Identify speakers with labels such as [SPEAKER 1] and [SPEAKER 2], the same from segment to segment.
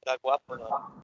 [SPEAKER 1] Está guapo, ¿no?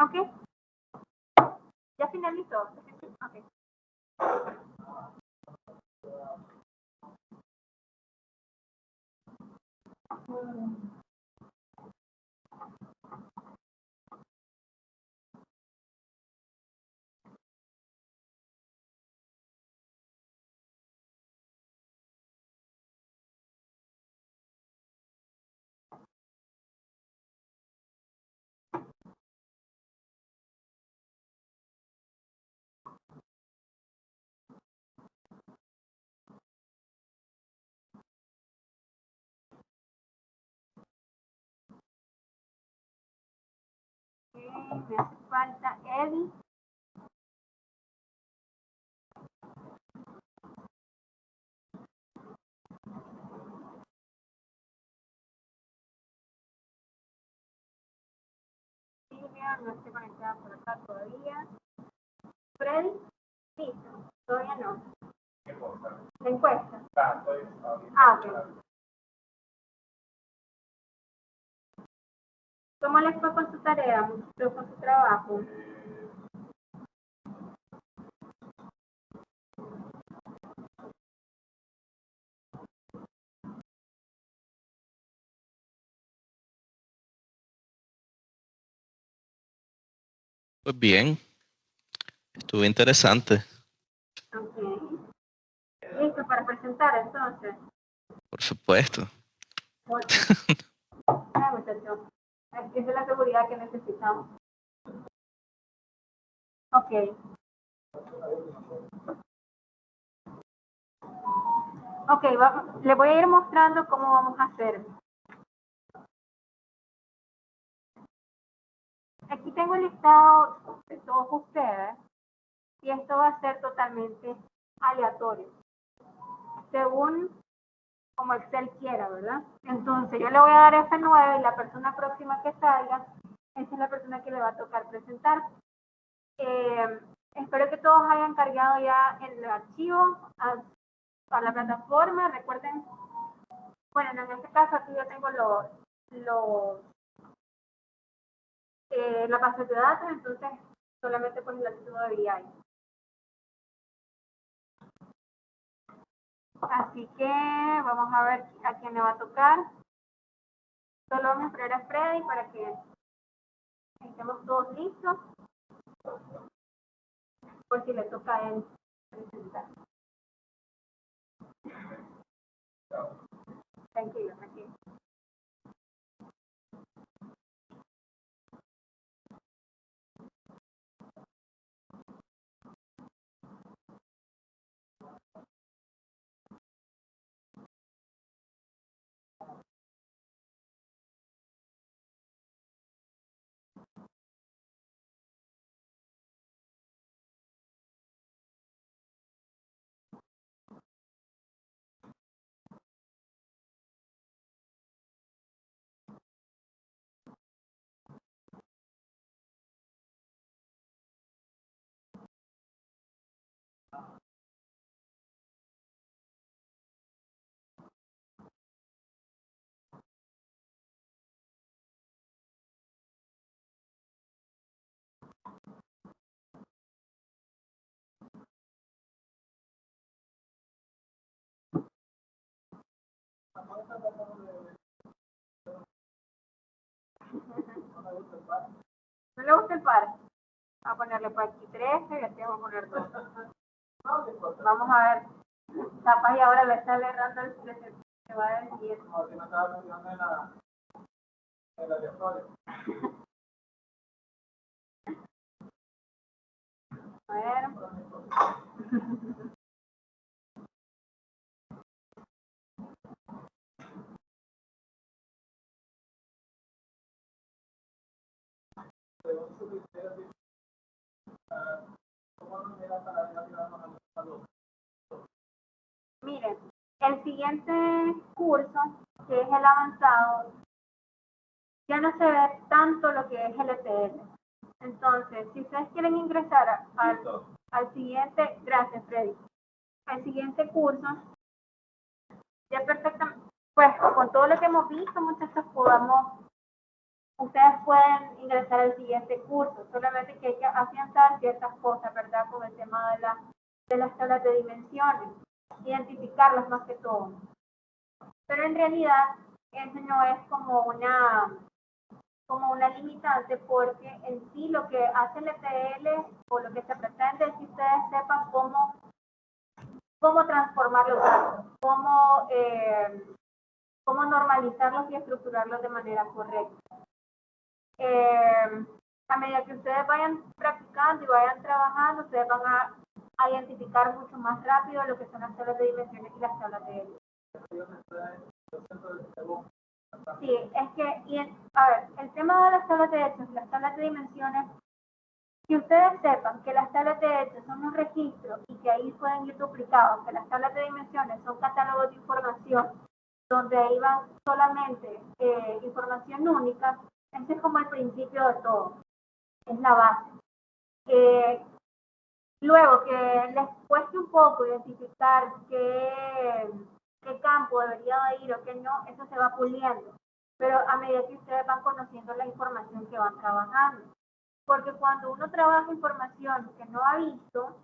[SPEAKER 2] Ok, ya finalizó. Okay. Me hace falta Eddie. Silvia no estoy conectada por acá todavía. Freddy, listo, todavía no. La encuesta. Ok. ¿Cómo les fue con su tarea? ¿Mucho con su trabajo?
[SPEAKER 3] Pues bien, estuvo interesante.
[SPEAKER 2] Ok. ¿Listo para presentar entonces?
[SPEAKER 3] Por supuesto.
[SPEAKER 2] Muchachos, esa es la seguridad que necesitamos. Ok. Ok, le voy a ir mostrando cómo vamos a hacer. Aquí tengo el listado de todos ustedes y esto va a ser totalmente aleatorio, según como Excel quiera, ¿verdad? Entonces yo le voy a dar F9 y la persona próxima que salga, esa es la persona que le va a tocar presentar. Espero que todos hayan cargado ya el archivo a la plataforma. Recuerden, bueno, en este caso aquí yo tengo la base de datos, entonces solamente pues el archivo de BI. Así que vamos a ver a quién le va a tocar. Solo vamos a esperar a Freddy para que estemos todos listos. Por si le toca a él presentar. Tranquilo, tranquilo. ¿No le gusta el par? Vamos a ponerle por aquí 13 y aquí vamos a poner 2. Vamos a ver. Capaz y ahora le está errando el 13. Se va a decir. A ver. Miren, el siguiente curso, que es el avanzado, ya no se ve tanto lo que es el ETL. Entonces, si ustedes quieren ingresar al siguiente, gracias Freddy, al siguiente curso, ya perfectamente, pues con todo lo que hemos visto, muchachos, ustedes pueden ingresar al siguiente curso, solamente que hay que afianzar ciertas cosas, ¿verdad? Con el tema de las tablas de dimensiones, identificarlas más que todo. Pero en realidad, eso no es como una limitante, porque en sí lo que hace el ETL o lo que se pretende es que ustedes sepan cómo transformar los datos, cómo normalizarlos y estructurarlos de manera correcta. A medida que ustedes vayan practicando y vayan trabajando, ustedes van a identificar mucho más rápido lo que son las tablas de dimensiones y las tablas de Sí, es que, a ver, el tema de las tablas de hechos y las tablas de dimensiones, que ustedes sepan que las tablas de hechos son un registro y que ahí pueden ir duplicados, que las tablas de dimensiones son catálogos de información donde ahí van solamente información única, ese es como el principio de todo, es la base. Luego que les cueste un poco identificar qué campo debería ir o qué no, eso se va puliendo. Pero a medida que ustedes van conociendo la información que van trabajando. Porque cuando uno trabaja información que no ha visto,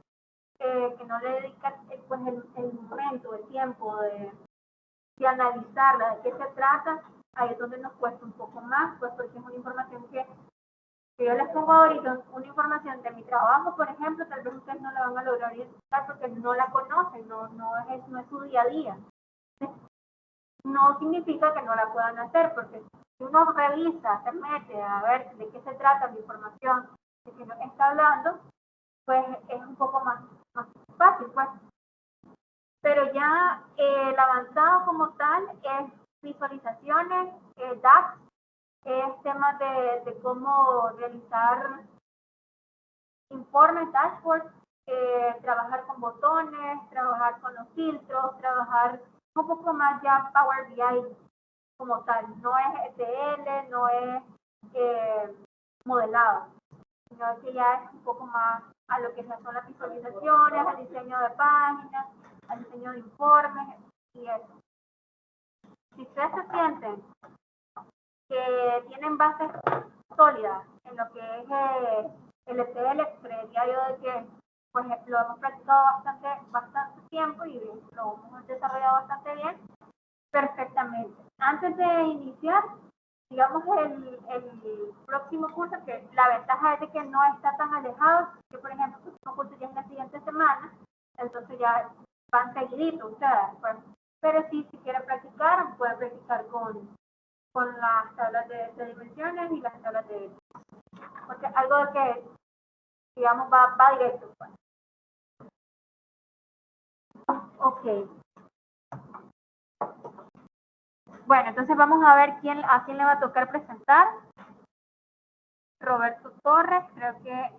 [SPEAKER 2] que no le dedica pues el momento, el tiempo de analizarla, de qué se trata, ahí es donde nos cuesta un poco más, pues porque es una información que yo les pongo ahorita una información de mi trabajo, por ejemplo, tal vez ustedes no la van a lograr identificar porque no la conocen, no es su día a día. No significa que no la puedan hacer, porque si uno revisa, se mete a ver de qué se trata la información de que nos está hablando, pues es un poco más fácil, pues. Pero ya el avanzado como tal es visualizaciones, DAX, es temas de cómo realizar informes, dashboards, trabajar con botones, trabajar con los filtros, trabajar un poco más ya Power BI como tal. No es ETL, no es modelado, sino que ya es un poco más a lo que son las visualizaciones, al diseño de páginas, al diseño de informes y eso. Si ustedes se sienten que tienen bases sólidas en lo que es el ETL, creería yo de que pues lo hemos practicado bastante tiempo y lo hemos desarrollado bastante bien, perfectamente. Antes de iniciar, digamos, el próximo curso, que la ventaja es de que no está tan alejado, que por ejemplo el próximo curso ya es la siguiente semana, entonces ya van seguiditos ustedes, pues. Pero si quieren practicar, pueden practicar con las tablas de dimensiones y las tablas de... Porque algo de que, digamos, va directo. Pues. Ok. Bueno, entonces vamos a ver a quién le va a tocar presentar. Roberto Torres, creo que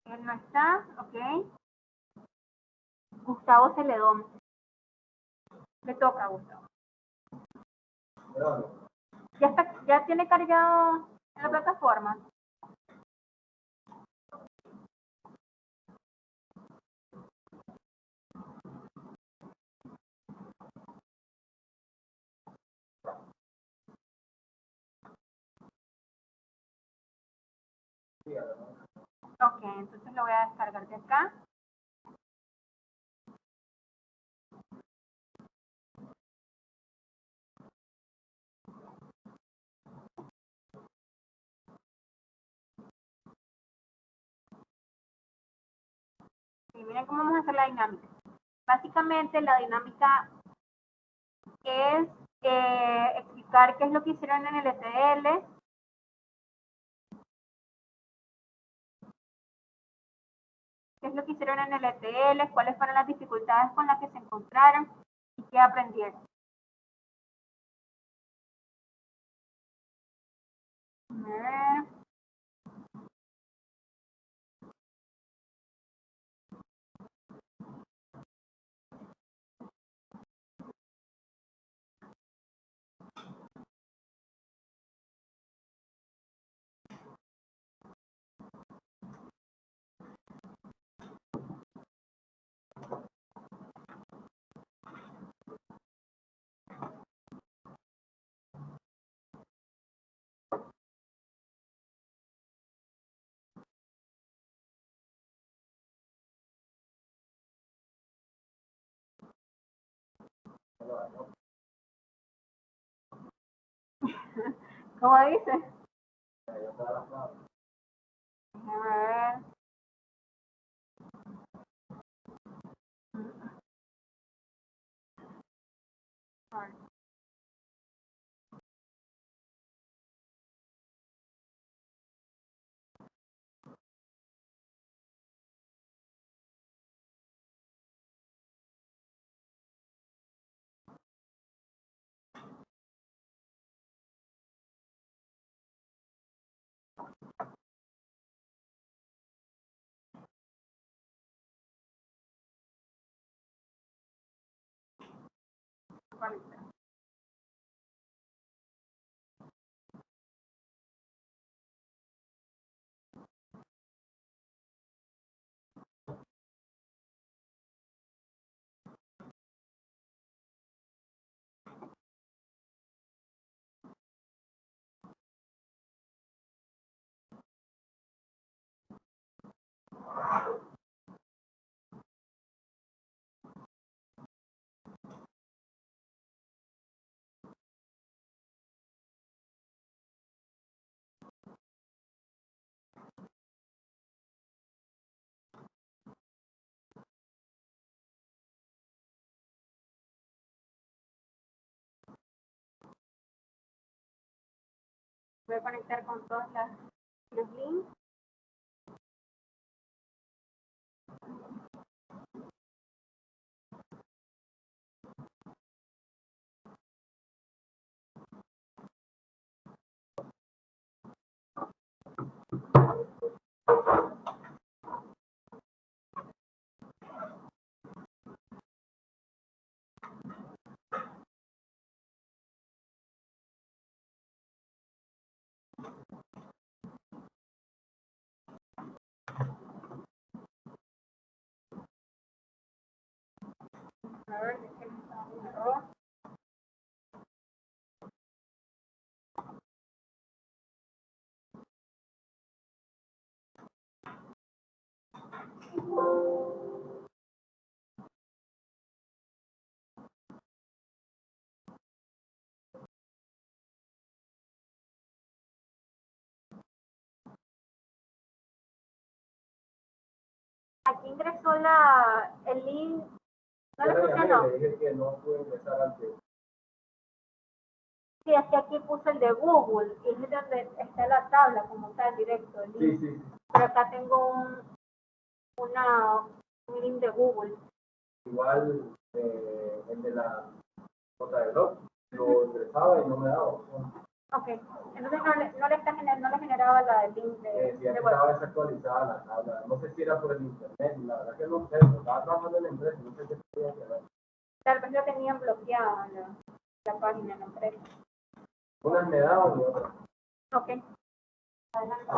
[SPEAKER 2] él no está, ok. Gustavo Celedón. Le toca a Gustavo. Ya tiene cargado en la plataforma. Ok, entonces lo voy a descargar de acá. miren cómo vamos a hacer la dinámica. Básicamente la dinámica es explicar qué es lo que hicieron en el ETL, cuáles fueron las dificultades con las que se encontraron y qué aprendieron. A ver. ¿Cómo dice? A ver. Voy a conectar con todos los links. A ver, un error. Aquí ingresó el link. No le funcionó.
[SPEAKER 1] Dije que no pude ingresar antes.
[SPEAKER 2] Sí, es que aquí puse el de Google y es donde está la tabla como tal directo. El link.
[SPEAKER 1] Sí.
[SPEAKER 2] Pero acá tengo un link de Google.
[SPEAKER 1] Igual el de la nota de blog lo ingresaba y no me daba opción.
[SPEAKER 2] Ok, entonces no le generaba la del link de
[SPEAKER 1] Si
[SPEAKER 2] web.
[SPEAKER 1] estaba desactualizada la tabla, no sé si era por el internet, la verdad que no sé, estaba trabajando en la empresa, no sé qué podía hacer.
[SPEAKER 2] Tal vez lo tenían bloqueada la página de la empresa.
[SPEAKER 1] Unas me daban y otras.
[SPEAKER 2] Ok. Adelante.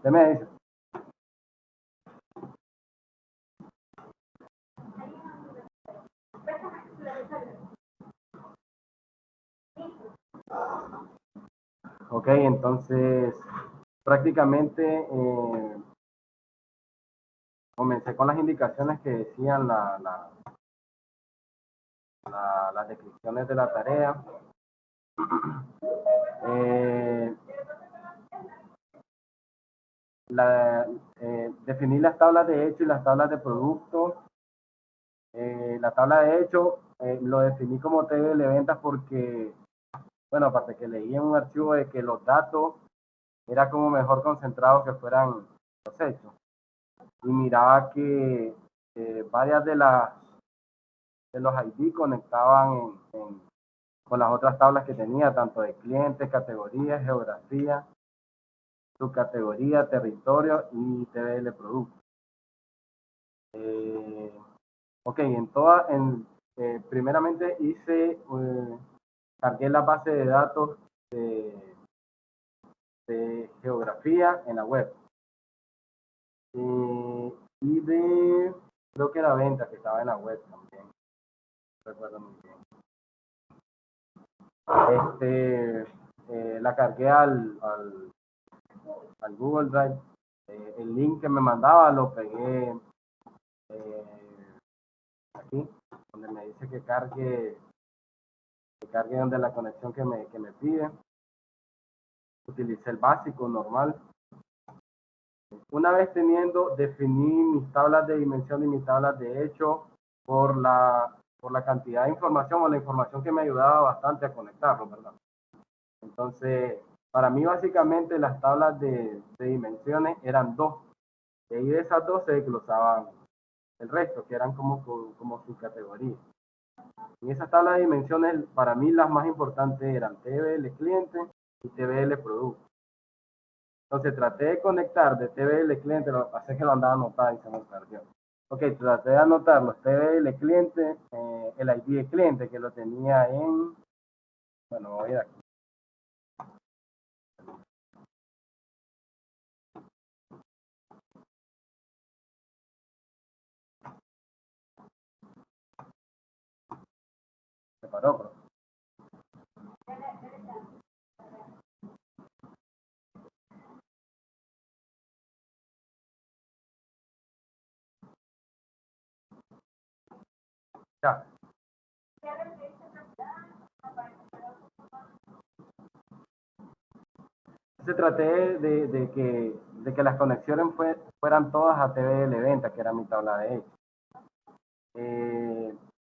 [SPEAKER 1] ¿Qué me dice? Ok, entonces prácticamente comencé con las indicaciones que decían las descripciones de la tarea. Definir las tablas de hecho y las tablas de producto. La tabla de hecho lo definí como TBL ventas porque, bueno, aparte que leí en un archivo de que los datos era como mejor concentrados que fueran los hechos. Y miraba que varias de los ID conectaban con las otras tablas que tenía, tanto de clientes, categorías, geografía, subcategoría, territorio y TBL producto. Ok, primeramente cargué la base de datos de geografía en la web. Y creo que era venta que estaba en la web también. No recuerdo muy bien. La cargué al Google Drive. El link que me mandaba lo pegué aquí, donde me dice que cargue donde la conexión que me pide. Utilicé el básico normal. Una vez definí mis tablas de dimensión y mis tablas de hecho por la cantidad de información o la información que me ayudaba bastante a conectarlo, ¿verdad? Entonces, para mí básicamente las tablas de dimensiones eran dos. Y ahí de esas dos se desglosaban el resto, que eran como subcategorías. En esa tabla de dimensiones, para mí las más importantes eran TBL cliente y TBL producto. Entonces traté de conectar de TBL cliente, lo que pasa es que lo andaba anotado y se me perdió. Ok, traté de anotar los TBL cliente, el ID de cliente que lo tenía en, bueno, voy a ir aquí. Se paró, bro. Ya. Traté de que las conexiones fueran todas a TBL venta, que era mi tabla de hecho.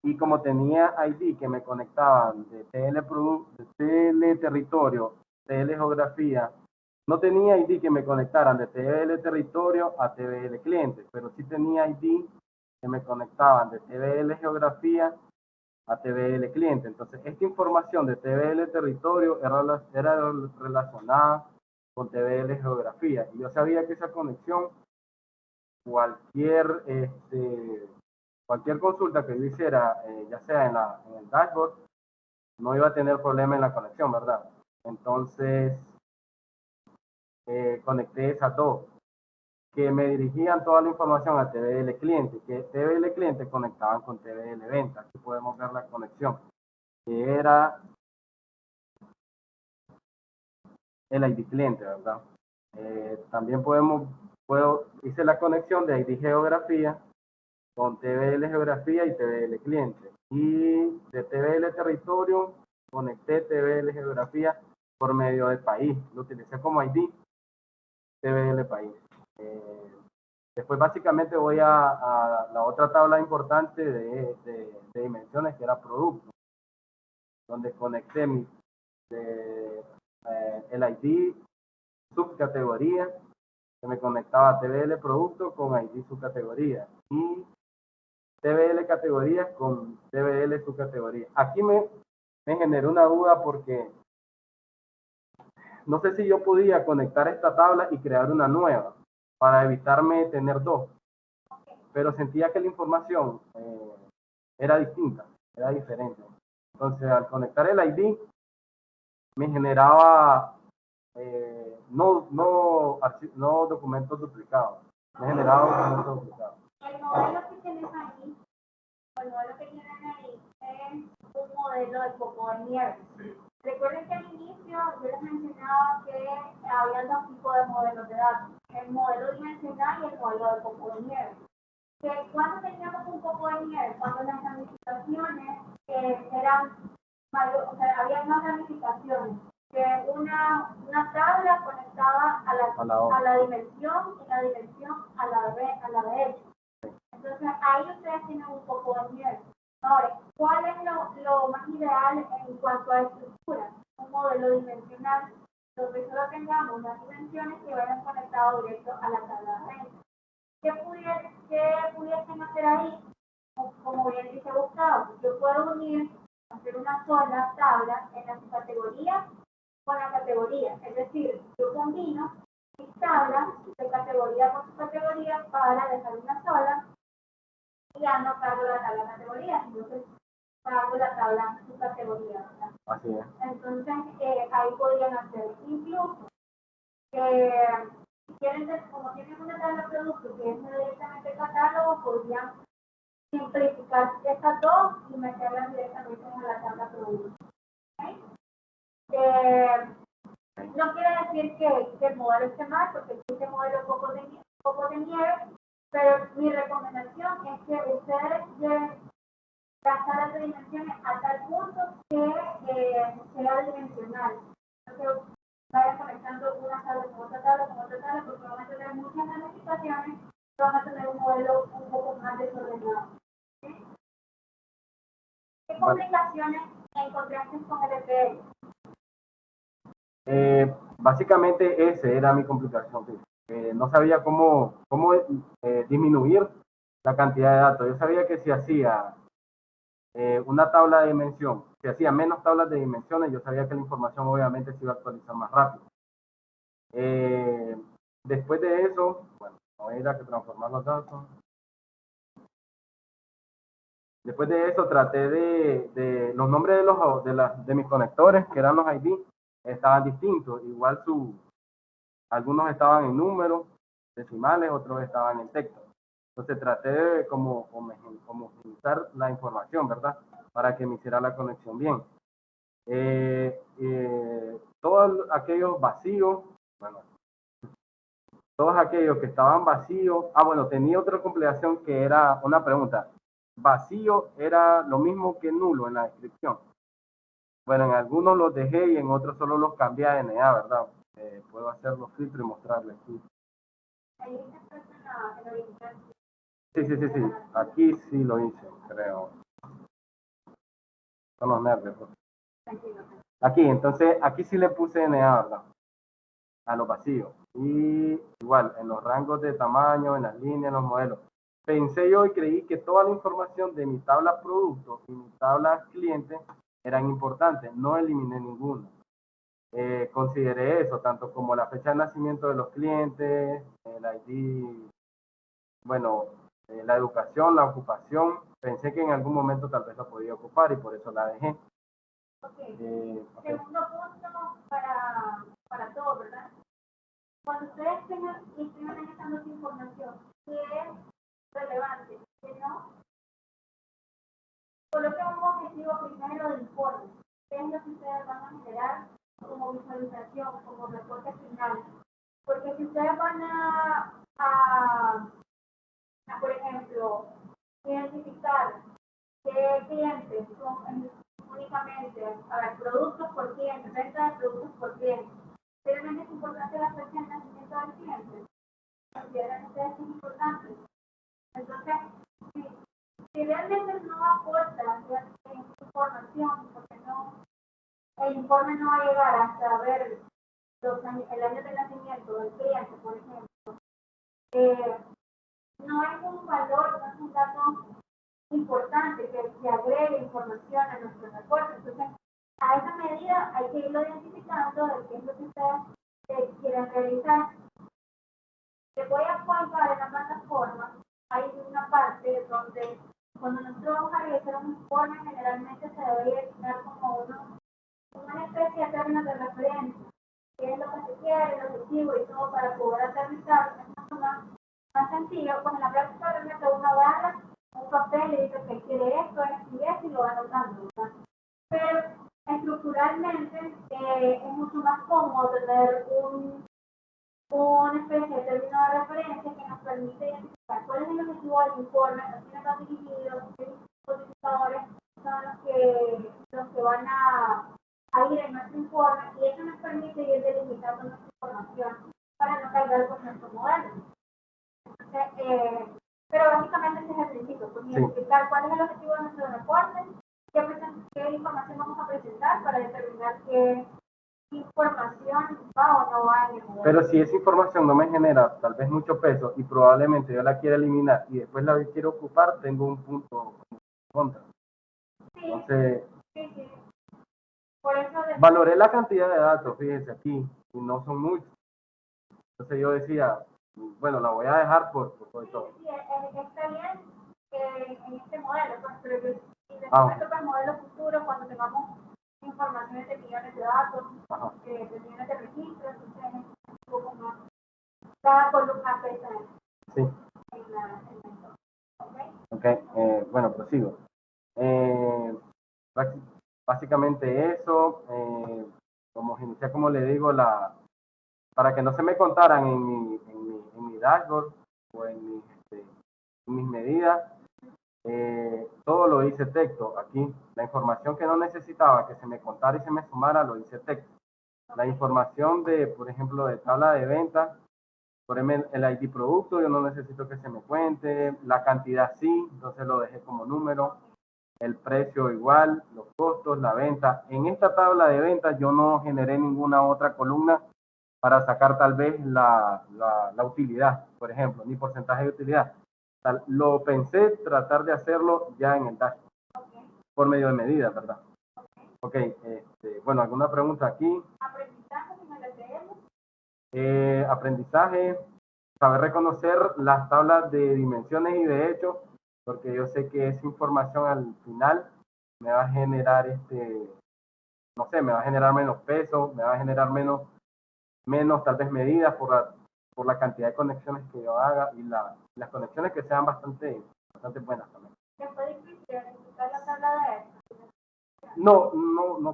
[SPEAKER 1] Y como tenía ID que me conectaban de TL producto, de TL territorio, TL geografía, no tenía ID que me conectaran de TL territorio a TBL cliente, pero sí tenía ID que me conectaban de TBL geografía a TBL cliente. Entonces, esta información de TBL territorio era relacionada con TBL geografía. Y yo sabía que esa conexión, cualquier consulta que yo hiciera, ya sea en el dashboard, no iba a tener problema en la conexión, ¿verdad? Entonces, conecté esas dos, que me dirigían toda la información a TBL cliente, que TBL cliente conectaban con TBL venta. Aquí podemos ver la conexión, que era el ID cliente, ¿verdad? También hice la conexión de ID geografía con TBL geografía y TBL cliente. Y de TBL territorio conecté TBL geografía por medio del país. Lo utilicé como ID TBL país. Después básicamente voy a la otra tabla importante de dimensiones, que era producto, donde conecté el ID subcategoría, que me conectaba a TBL producto con ID subcategoría y TBL categorías con TBL subcategoría. Aquí me generó una duda porque no sé si yo podía conectar esta tabla y crear una nueva para evitarme tener dos, pero sentía que la información era distinta, era diferente. Entonces, al conectar el ID, me generaba no documentos duplicados, me generaba documentos duplicados.
[SPEAKER 2] El modelo que tienes ahí, el modelo que tienen ahí, es un modelo de copo de nieve. Recuerden que al inicio yo les mencionaba que había dos tipos de modelos de datos, el modelo dimensional y el modelo de copo de nieve. Cuando teníamos un copo de nieve, cuando las ramificaciones eran o sea, había más ramificaciones, que una tabla conectaba a la dimensión y la dimensión a la derecha. Entonces ahí ustedes tienen un poco de nivel. Ahora, ¿cuál es lo más ideal en cuanto a estructura? Un modelo dimensional donde solo tengamos las dimensiones que vayan conectadas directo a la tabla de raíz. ¿Qué pudiesen hacer ahí? Como bien dice Gustavo, yo puedo hacer una sola tabla en la categoría con la categoría. Es decir, yo combino mis tablas de categoría con su categoría para dejar una sola y ya no cargo la tabla categoría, entonces cargo la tabla en su categoría, ¿verdad?
[SPEAKER 1] Así es.
[SPEAKER 2] Entonces, ahí podrían hacer incluso, si quieren, como tienen una tabla de producto que es directamente catálogo, podrían simplificar estas dos y meterlas directamente en la tabla producto. ¿Okay? No quiere decir que el modelo esté mal, porque este modelo poco de nieve, pero mi recomendación es que ustedes lleven las tablas de dimensiones a tal punto que sea dimensional. Entonces vayan conectando una tabla con otra tabla con otra tabla, porque van a tener muchas ramificaciones, van a tener un modelo un poco más desordenado. ¿Sí? ¿Qué complicaciones encontraste con el ETL?
[SPEAKER 1] Básicamente esa era mi complicación. No sabía cómo disminuir la cantidad de datos. Yo sabía que si hacía una tabla de dimensión, si hacía menos tablas de dimensiones, yo sabía que la información obviamente se iba a actualizar más rápido. Después de eso, bueno, no era que transformar los datos. Después de eso traté de los nombres de mis conectores, que eran los ID, estaban distintos. Igual algunos estaban en números decimales, otros estaban en texto. Entonces traté de como utilizar la información, ¿verdad? Para que me hiciera la conexión bien. Todos aquellos vacíos, bueno, todos aquellos que estaban vacíos, bueno, tenía otra complicación que era una pregunta. Vacío era lo mismo que nulo en la descripción. Bueno, en algunos los dejé y en otros solo los cambié a NA, ¿verdad? Puedo hacer los filtros y mostrarles aquí. Sí. Aquí sí lo hice, creo. Son los nervios. Aquí, entonces, aquí sí le puse NA, ¿verdad? A los vacíos. Y igual, en los rangos de tamaño, en las líneas, en los modelos. Pensé yo y creí que toda la información de mi tabla producto y mi tabla cliente eran importantes. No eliminé ninguna. Consideré eso, tanto como la fecha de nacimiento de los clientes, el ID, bueno, la educación, la ocupación. Pensé que en algún momento tal vez la podía ocupar y por eso la dejé.
[SPEAKER 2] Okay. Segundo punto para todos, ¿verdad? Cuando ustedes tengan y estén analizando esa información, ¿qué es relevante? ¿Qué no? Coloquen un objetivo primero de informe. ¿Qué es lo que ustedes van a generar como visualización, como reporte final? Porque si ustedes van por ejemplo, identificar qué clientes son únicamente, productos por cliente, venta de productos por cliente. Realmente es importante la fecha de nacimiento del cliente. Consideran ustedes que es importante. Entonces, si realmente no aporta información, porque el informe no va a llegar hasta ver el año de nacimiento del cliente, por ejemplo, no es un valor, no es un dato importante que agregue información a nuestro reporte. Entonces, a esa medida hay que irlo identificando de qué es lo que ustedes quieren realizar. Les voy a contar en la plataforma, hay una parte donde cuando nosotros vamos a realizar un informe, generalmente se debe dar como una especie de términos de referencia, qué es lo que se quiere, el objetivo y todo para poder aterrizar de una forma más sencilla. Pues en la práctica realmente uno agarra un papel y dice que quiere esto y lo va anotando, ¿verdad? Pero estructuralmente es mucho más cómodo tener una especie de término de referencia que nos permite identificar cuál es el objetivo del informe, a quiénes va dirigido, qué codificadores son los que van a ir en nuestro informe y eso nos permite ir delimitando nuestra información para no cargar con nuestro modelo. Entonces, pero básicamente ese es el principio, pues identificar cuál es el objetivo de nuestro reporte, qué información vamos a presentar para determinar qué información va o no va en el modelo.
[SPEAKER 1] Pero si esa información no me genera tal vez mucho peso y probablemente yo la quiera eliminar y después la quiero ocupar, tengo un punto contra.
[SPEAKER 2] Sí,
[SPEAKER 1] entonces,
[SPEAKER 2] sí. Por eso
[SPEAKER 1] valoré la cantidad de datos, fíjense aquí, y no son muchos. Entonces yo decía, bueno, la voy a dejar por todo.
[SPEAKER 2] Sí, está bien en este modelo, pues, pero y después para el modelo futuro, cuando tengamos informaciones de millones de datos, de millones de registros, entonces un poco más. Cada columna pesa en la
[SPEAKER 1] bueno, prosigo. Básicamente eso, como inicié, como le digo, para que no se me contaran en mi dashboard o en mis medidas, todo lo hice texto. Aquí, la información que no necesitaba que se me contara y se me sumara, lo hice texto. La información de, por ejemplo, de tabla de ventas, por ejemplo, el ID producto, yo no necesito que se me cuente, la cantidad sí, entonces lo dejé como número, el precio igual, los costos, la venta. En esta tabla de ventas yo no generé ninguna otra columna para sacar tal vez la utilidad, por ejemplo, ni porcentaje de utilidad. Lo pensé tratar de hacerlo ya en el dashboard, por medio de medidas, ¿verdad? Ok, bueno, ¿alguna pregunta aquí? Aprendizaje, saber reconocer las tablas de dimensiones y de hecho, porque yo sé que esa información al final me va a generar, no sé, me va a generar menos peso, me va a generar menos tal vez medidas por la cantidad de conexiones que yo haga y las conexiones que sean bastante buenas también.
[SPEAKER 2] ¿Se puede explicar la tabla de esto?
[SPEAKER 1] No,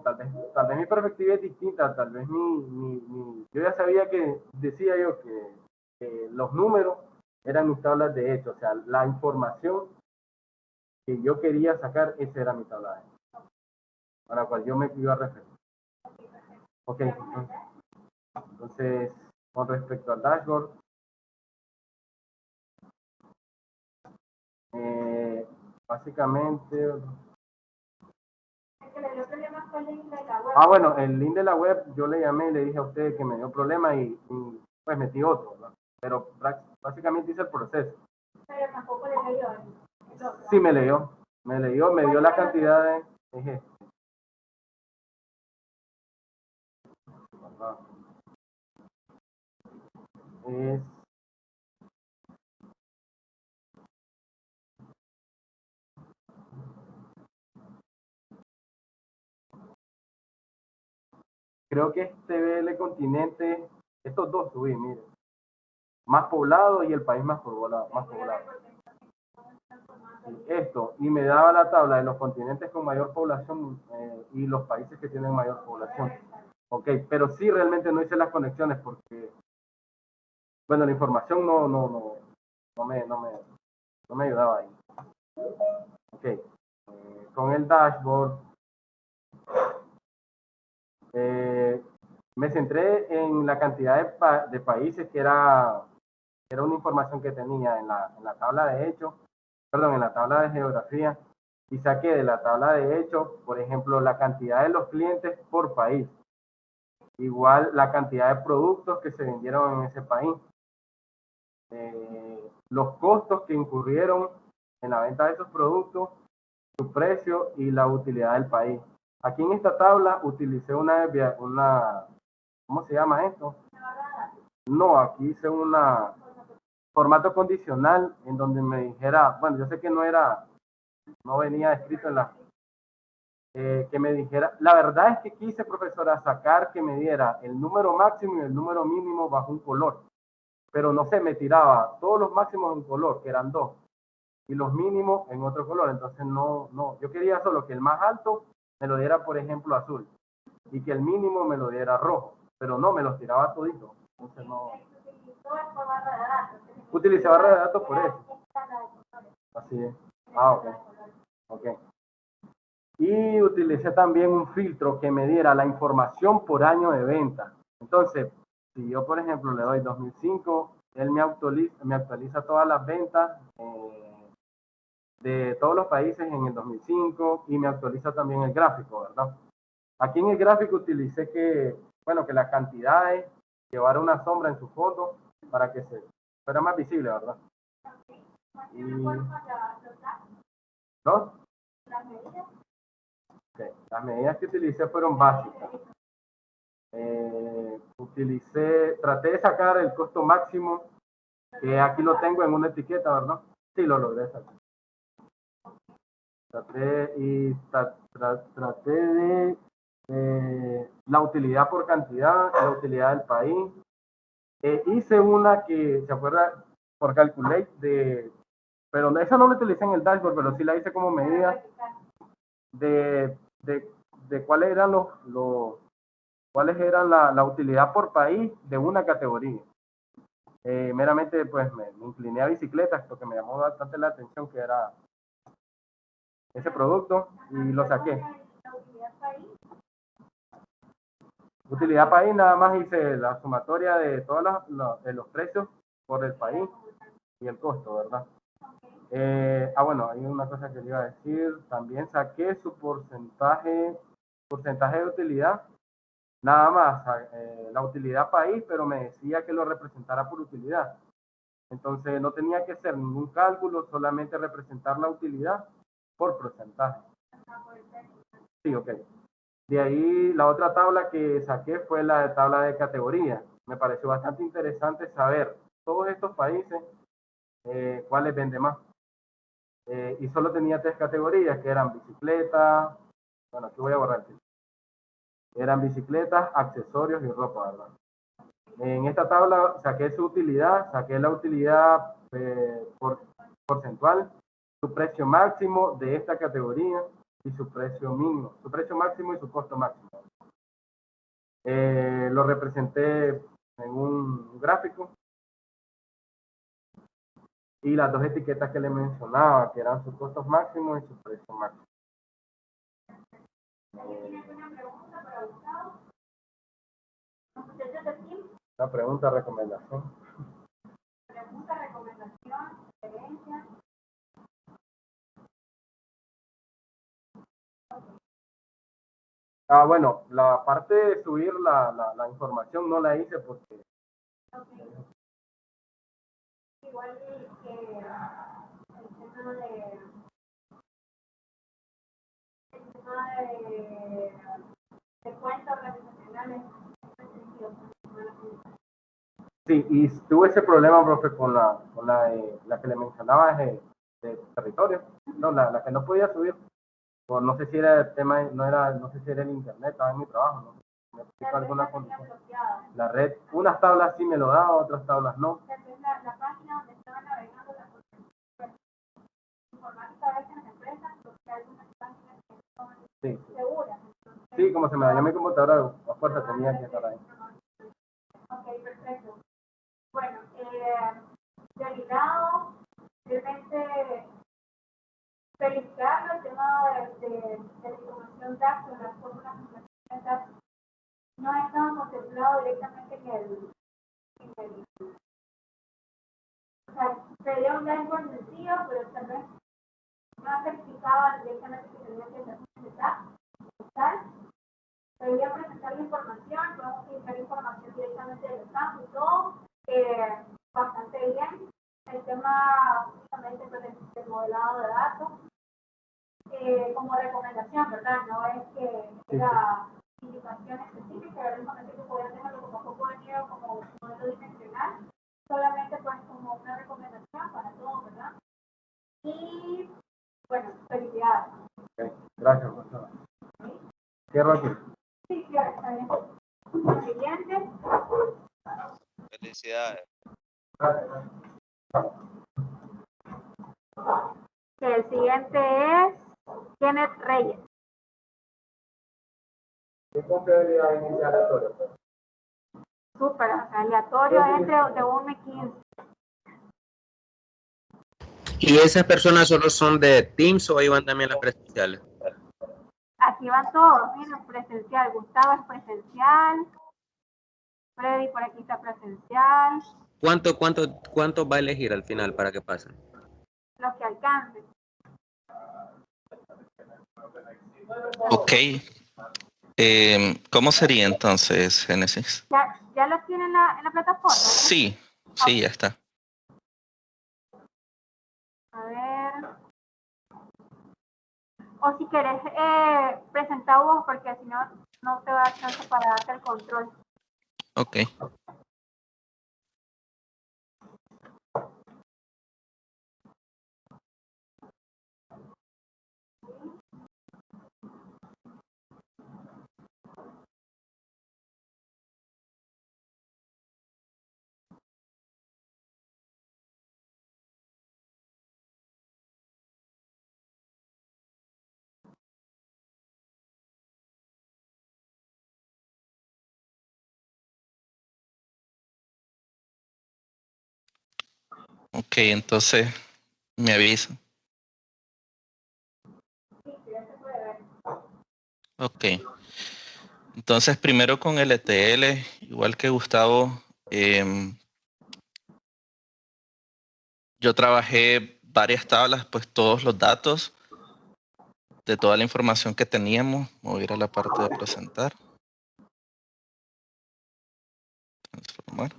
[SPEAKER 1] tal vez mi perspectiva es distinta, tal vez yo ya sabía que, decía yo que los números eran mis tablas de hecho, o sea, la información que yo quería sacar, esa era mi tabla de hecho, a la cual yo me iba a referir. Ok, entonces, con respecto al dashboard, básicamente... bueno, el link de la web, yo le llamé y le dije a usted que me dio problema y pues metí otro, ¿no? Pero básicamente hice el proceso.
[SPEAKER 2] Pero tampoco le leyó.
[SPEAKER 1] Sí, me dio la cantidad de... creo que este BL continente, estos dos subí, mire, más poblado y el país más poblado. Esto, y me daba la tabla de los continentes con mayor población y los países que tienen mayor población. Ok, pero sí realmente no hice las conexiones porque, bueno, la información no me ayudaba ahí. Ok, con el dashboard, me centré en la cantidad de países que era una información que tenía en la tabla de hechos, perdón, en la tabla de geografía, y saqué de la tabla de hechos, por ejemplo, la cantidad de los clientes por país, igual la cantidad de productos que se vendieron en ese país, los costos que incurrieron en la venta de esos productos, su precio y la utilidad del país. Aquí en esta tabla utilicé ¿cómo se llama esto? No, aquí hice formato condicional en donde me dijera, bueno, yo sé que no venía escrito en que me dijera, la verdad es que quise, profesora, sacar que me diera el número máximo y el número mínimo bajo un color, pero no sé, me tiraba todos los máximos en color, que eran 2, y los mínimos en otro color, entonces yo quería solo que el más alto me lo diera, por ejemplo, azul, y que el mínimo me lo diera rojo, pero no, me los tiraba todito, entonces no... Utilicé barra de datos por eso. Así es. Ok. Y utilicé también un filtro que me diera la información por año de venta. Entonces, si yo, por ejemplo, le doy 2005, él me actualiza todas las ventas de todos los países en el 2005 y me actualiza también el gráfico, ¿verdad? Aquí en el gráfico utilicé que las cantidades llevara una sombra en su fondo para que se fuera más visible, ¿verdad? Y, ¿no? Okay. Las medidas que utilicé fueron básicas. Traté de sacar el costo máximo, que aquí lo tengo en una etiqueta, ¿verdad? Sí, lo logré sacar. Traté de la utilidad por cantidad, la utilidad del país. Hice una que se acuerda por Calculate, pero esa no la utilicé en el dashboard, pero sí la hice como medida de cuáles eran cuáles eran la utilidad por país de una categoría. Meramente pues me incliné a bicicletas porque me llamó bastante la atención que era ese producto y lo saqué. Utilidad país, nada más hice la sumatoria de todos los precios por el país y el costo, ¿verdad? Bueno, hay una cosa que le iba a decir. También saqué su porcentaje de utilidad. Nada más, la utilidad país, pero me decía que lo representara por utilidad. Entonces no tenía que hacer ningún cálculo, solamente representar la utilidad por porcentaje. Sí, ok. De ahí la otra tabla que saqué fue la tabla de categoría. Me pareció bastante interesante saber todos estos países cuáles venden más. Y solo tenía 3 categorías que eran bicicletas, bueno, aquí voy a borrar. Eran bicicletas, accesorios y ropa, ¿verdad? En esta tabla saqué su utilidad, saqué la utilidad porcentual, su precio máximo de esta categoría y su precio mínimo, su precio máximo y su costo máximo. Lo representé en un gráfico y las 2 etiquetas que le mencionaba, que eran sus costos máximos y su precio máximo. La pregunta, recomendación. Sugerencia. Bueno, la parte de subir la información no la hice porque... Okay. Igual que el tema de cuentas organizacionales. Sí, y tuve ese problema, profe, con la que le mencionaba de territorio, no, la que no podía subir, o no sé si era el tema, no sé si era el internet, estaba en mi trabajo, no me explico alguna condición. La red, unas tablas sí me lo daba, otras tablas no. La página donde estaba navegando la informática a veces en empresas, porque hay algunas páginas que son seguras. Sí, como se me dañó mi computadora, a fuerza tenía que estar ahí. Ok, perfecto. Bueno, de mi lado, realmente felicitarlo el tema de la información DAX, de las fórmulas de DAX, no ha estado contemplado directamente o sea, sería un dashboard sencillo, pero tal vez no se explicaba directamente que tenía que hacer un DAX. Debería presentar la información, podemos utilizar información directamente del campo y todo, bastante bien. El tema justamente del modelado de datos, como recomendación, ¿verdad? No es que era indicación específica, era información que podía tenerlo como poco de como modelo dimensional, solamente pues como una recomendación para todos, ¿verdad? Y bueno, felicidades. Okay. Gracias, profesora. Cierro aquí. Sí, claro, está bien. Lo siguiente.
[SPEAKER 3] Felicidades.
[SPEAKER 2] El siguiente es Kenneth Reyes.
[SPEAKER 1] ¿Qué confiabilidad en aleatorio?
[SPEAKER 2] Súper, o sea, aleatorio entre de 1 y 15.
[SPEAKER 4] ¿Y esas personas solo son de Teams o iban también las presenciales?
[SPEAKER 2] Aquí van todos, miren, presencial. Gustavo es presencial. Freddy por aquí está presencial.
[SPEAKER 4] ¿Cuánto va a elegir al final para que pasen?
[SPEAKER 2] Los que alcancen.
[SPEAKER 3] Ok. ¿Cómo sería entonces, Génesis?
[SPEAKER 2] ¿Ya los tienen en la plataforma?
[SPEAKER 3] Sí, sí, ya está.
[SPEAKER 2] A ver. O si querés presentar vos, porque si no, no te va a dar chance para darte el control.
[SPEAKER 3] Ok. Ok, entonces me avisa. Ok. Entonces, primero con el ETL, igual que Gustavo, yo trabajé varias tablas, pues todos los datos de toda la información que teníamos. Voy a ir a la parte de presentar. Transformar.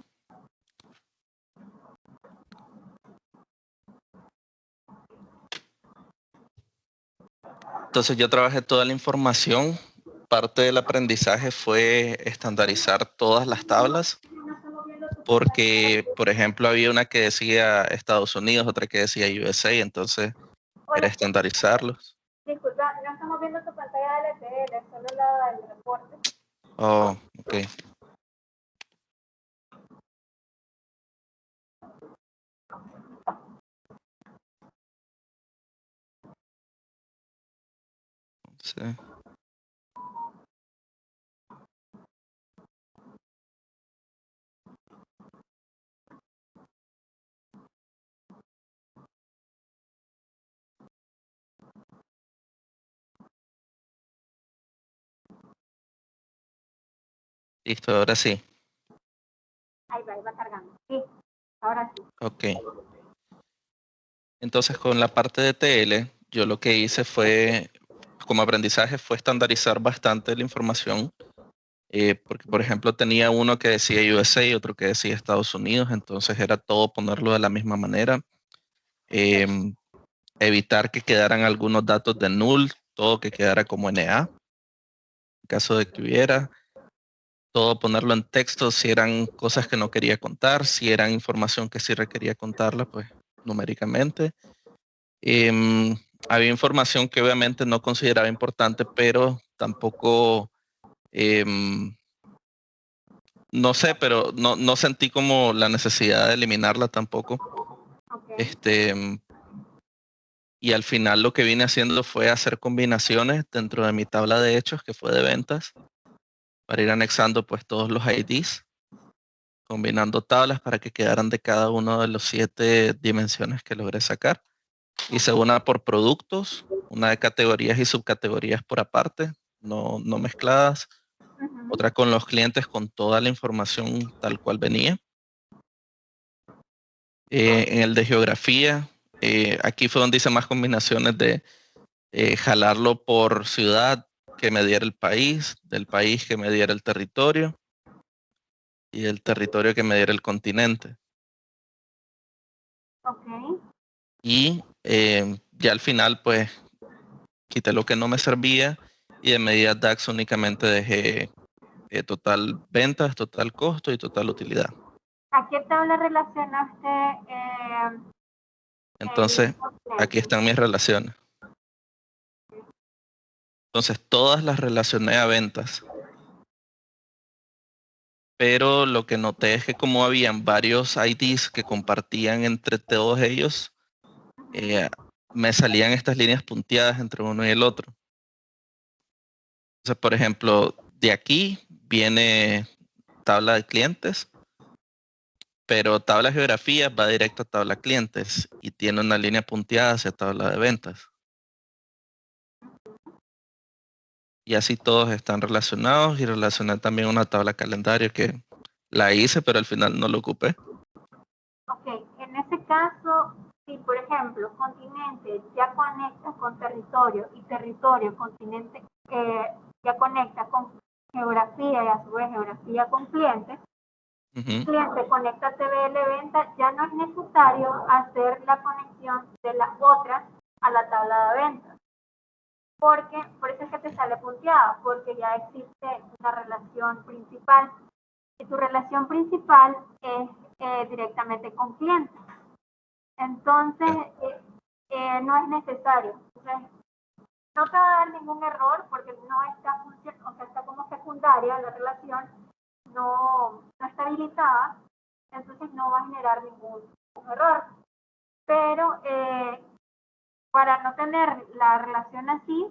[SPEAKER 3] Entonces yo trabajé toda la información. Parte del aprendizaje fue estandarizar todas las tablas, porque, por ejemplo, había una que decía Estados Unidos, otra que decía USA, entonces era estandarizarlos.
[SPEAKER 2] Disculpa, no estamos viendo tu pantalla de LTL, solo la del reporte.
[SPEAKER 3] Oh, ok. Sí. Listo, ahora sí.
[SPEAKER 2] Ahí va cargando. Sí, ahora sí.
[SPEAKER 3] Ok. Entonces con la parte de TL, yo lo que hice fue, como aprendizaje, fue estandarizar bastante la información. Porque, por ejemplo, tenía uno que decía USA y otro que decía Estados Unidos, entonces era todo ponerlo de la misma manera. Evitar que quedaran algunos datos de null, todo que quedara como NA, en caso de que hubiera. Todo ponerlo en texto si eran cosas que no quería contar, si eran información que sí requería contarla, pues numéricamente. Había información que obviamente no consideraba importante, pero tampoco, no sé, pero no sentí como la necesidad de eliminarla tampoco.
[SPEAKER 2] Okay.
[SPEAKER 3] Y al final lo que vine haciendo fue hacer combinaciones dentro de mi tabla de hechos, que fue de ventas, para ir anexando pues todos los IDs, combinando tablas para que quedaran de cada uno de los 7 dimensiones que logré sacar. Hice una por productos, una de categorías y subcategorías por aparte, no mezcladas. Otra con los clientes con toda la información tal cual venía. En el de geografía, aquí fue donde hice más combinaciones de jalarlo por ciudad que me diera el país, del país que me diera el territorio y del territorio que me diera el continente.
[SPEAKER 2] Okay.
[SPEAKER 3] Y ya al final pues quité lo que no me servía y de medidas DAX únicamente dejé total ventas, total costo y total utilidad.
[SPEAKER 2] ¿A qué tabla relacionaste
[SPEAKER 3] Entonces, aquí están mis relaciones. Entonces, todas las relacioné a ventas. Pero lo que noté es que como habían varios IDs que compartían entre todos ellos, me salían estas líneas punteadas entre uno y el otro. Entonces, por ejemplo, de aquí viene tabla de clientes, pero tabla de geografía va directo a tabla clientes y tiene una línea punteada hacia tabla de ventas. y así todos están relacionados, y relacioné también una tabla calendario que la hice, pero al final no lo ocupé.
[SPEAKER 2] Ok, en ese caso, si por ejemplo continente ya conecta con territorio y territorio, continente ya conecta con geografía y a su vez geografía con cliente, cliente conecta TBL venta, ya no es necesario hacer la conexión de las otras a la tabla de ventas. Porque, por eso es que te sale punteada, porque ya existe una relación principal. Y tu relación principal es directamente con clientes. Entonces, no es necesario. Entonces, no te va a dar ningún error porque no está funcionando, o sea, está como secundaria la relación, no está habilitada, entonces no va a generar ningún error. Pero para no tener la relación así,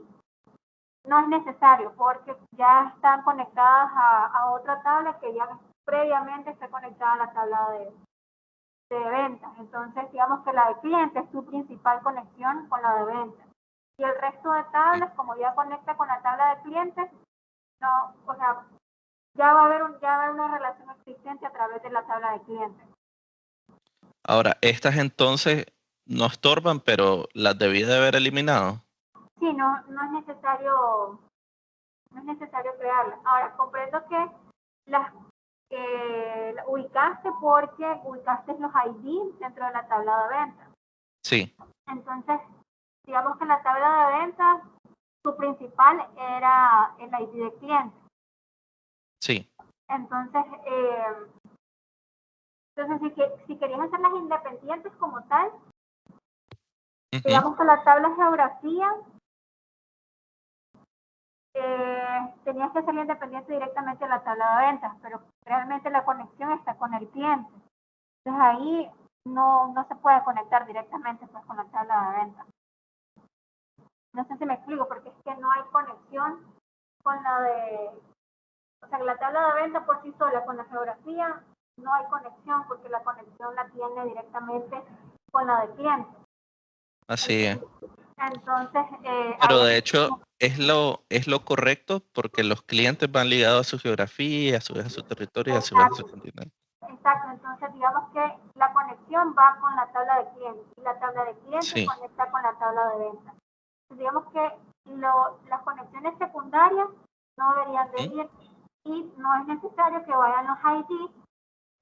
[SPEAKER 2] no es necesario porque ya están conectadas a otra tabla que ya previamente está conectada a la tabla de ventas. Entonces, digamos que la de cliente es tu principal conexión con la de ventas. Y el resto de tablas, como ya conecta con la tabla de clientes, no, o sea, ya va a haber una relación existente a través de la tabla de clientes.
[SPEAKER 3] Ahora, estas entonces no estorban, pero las debí de haber eliminado.
[SPEAKER 2] Sí, no es necesario crearlas. Ahora, comprendo que las ubicaste porque ubicaste los ID dentro de la tabla de ventas.
[SPEAKER 3] Sí.
[SPEAKER 2] Entonces, digamos que en la tabla de ventas, su principal era el ID de cliente.
[SPEAKER 3] Sí.
[SPEAKER 2] Entonces, si querías hacerlas independientes como tal, digamos que la tabla de geografía tenías que hacerla independiente directamente de la tabla de ventas, pero realmente la conexión está con el cliente. Entonces ahí no se puede conectar directamente pues, con la tabla de ventas. No sé si me explico, porque es que no hay conexión con la de... O sea, la tabla de venta por sí sola con la geografía no hay conexión porque la conexión la tiene directamente con la de cliente.
[SPEAKER 3] Así es.
[SPEAKER 2] Entonces,
[SPEAKER 3] pero de hecho es lo correcto porque los clientes van ligados a su geografía, a su vez a su territorio y a su vez a su continente.
[SPEAKER 2] Exacto, entonces digamos que la conexión va con la tabla de clientes y la tabla de clientes
[SPEAKER 3] Sí.
[SPEAKER 2] conecta con la tabla de ventas. Digamos que las conexiones secundarias no deberían de ir y no es necesario que vayan los ID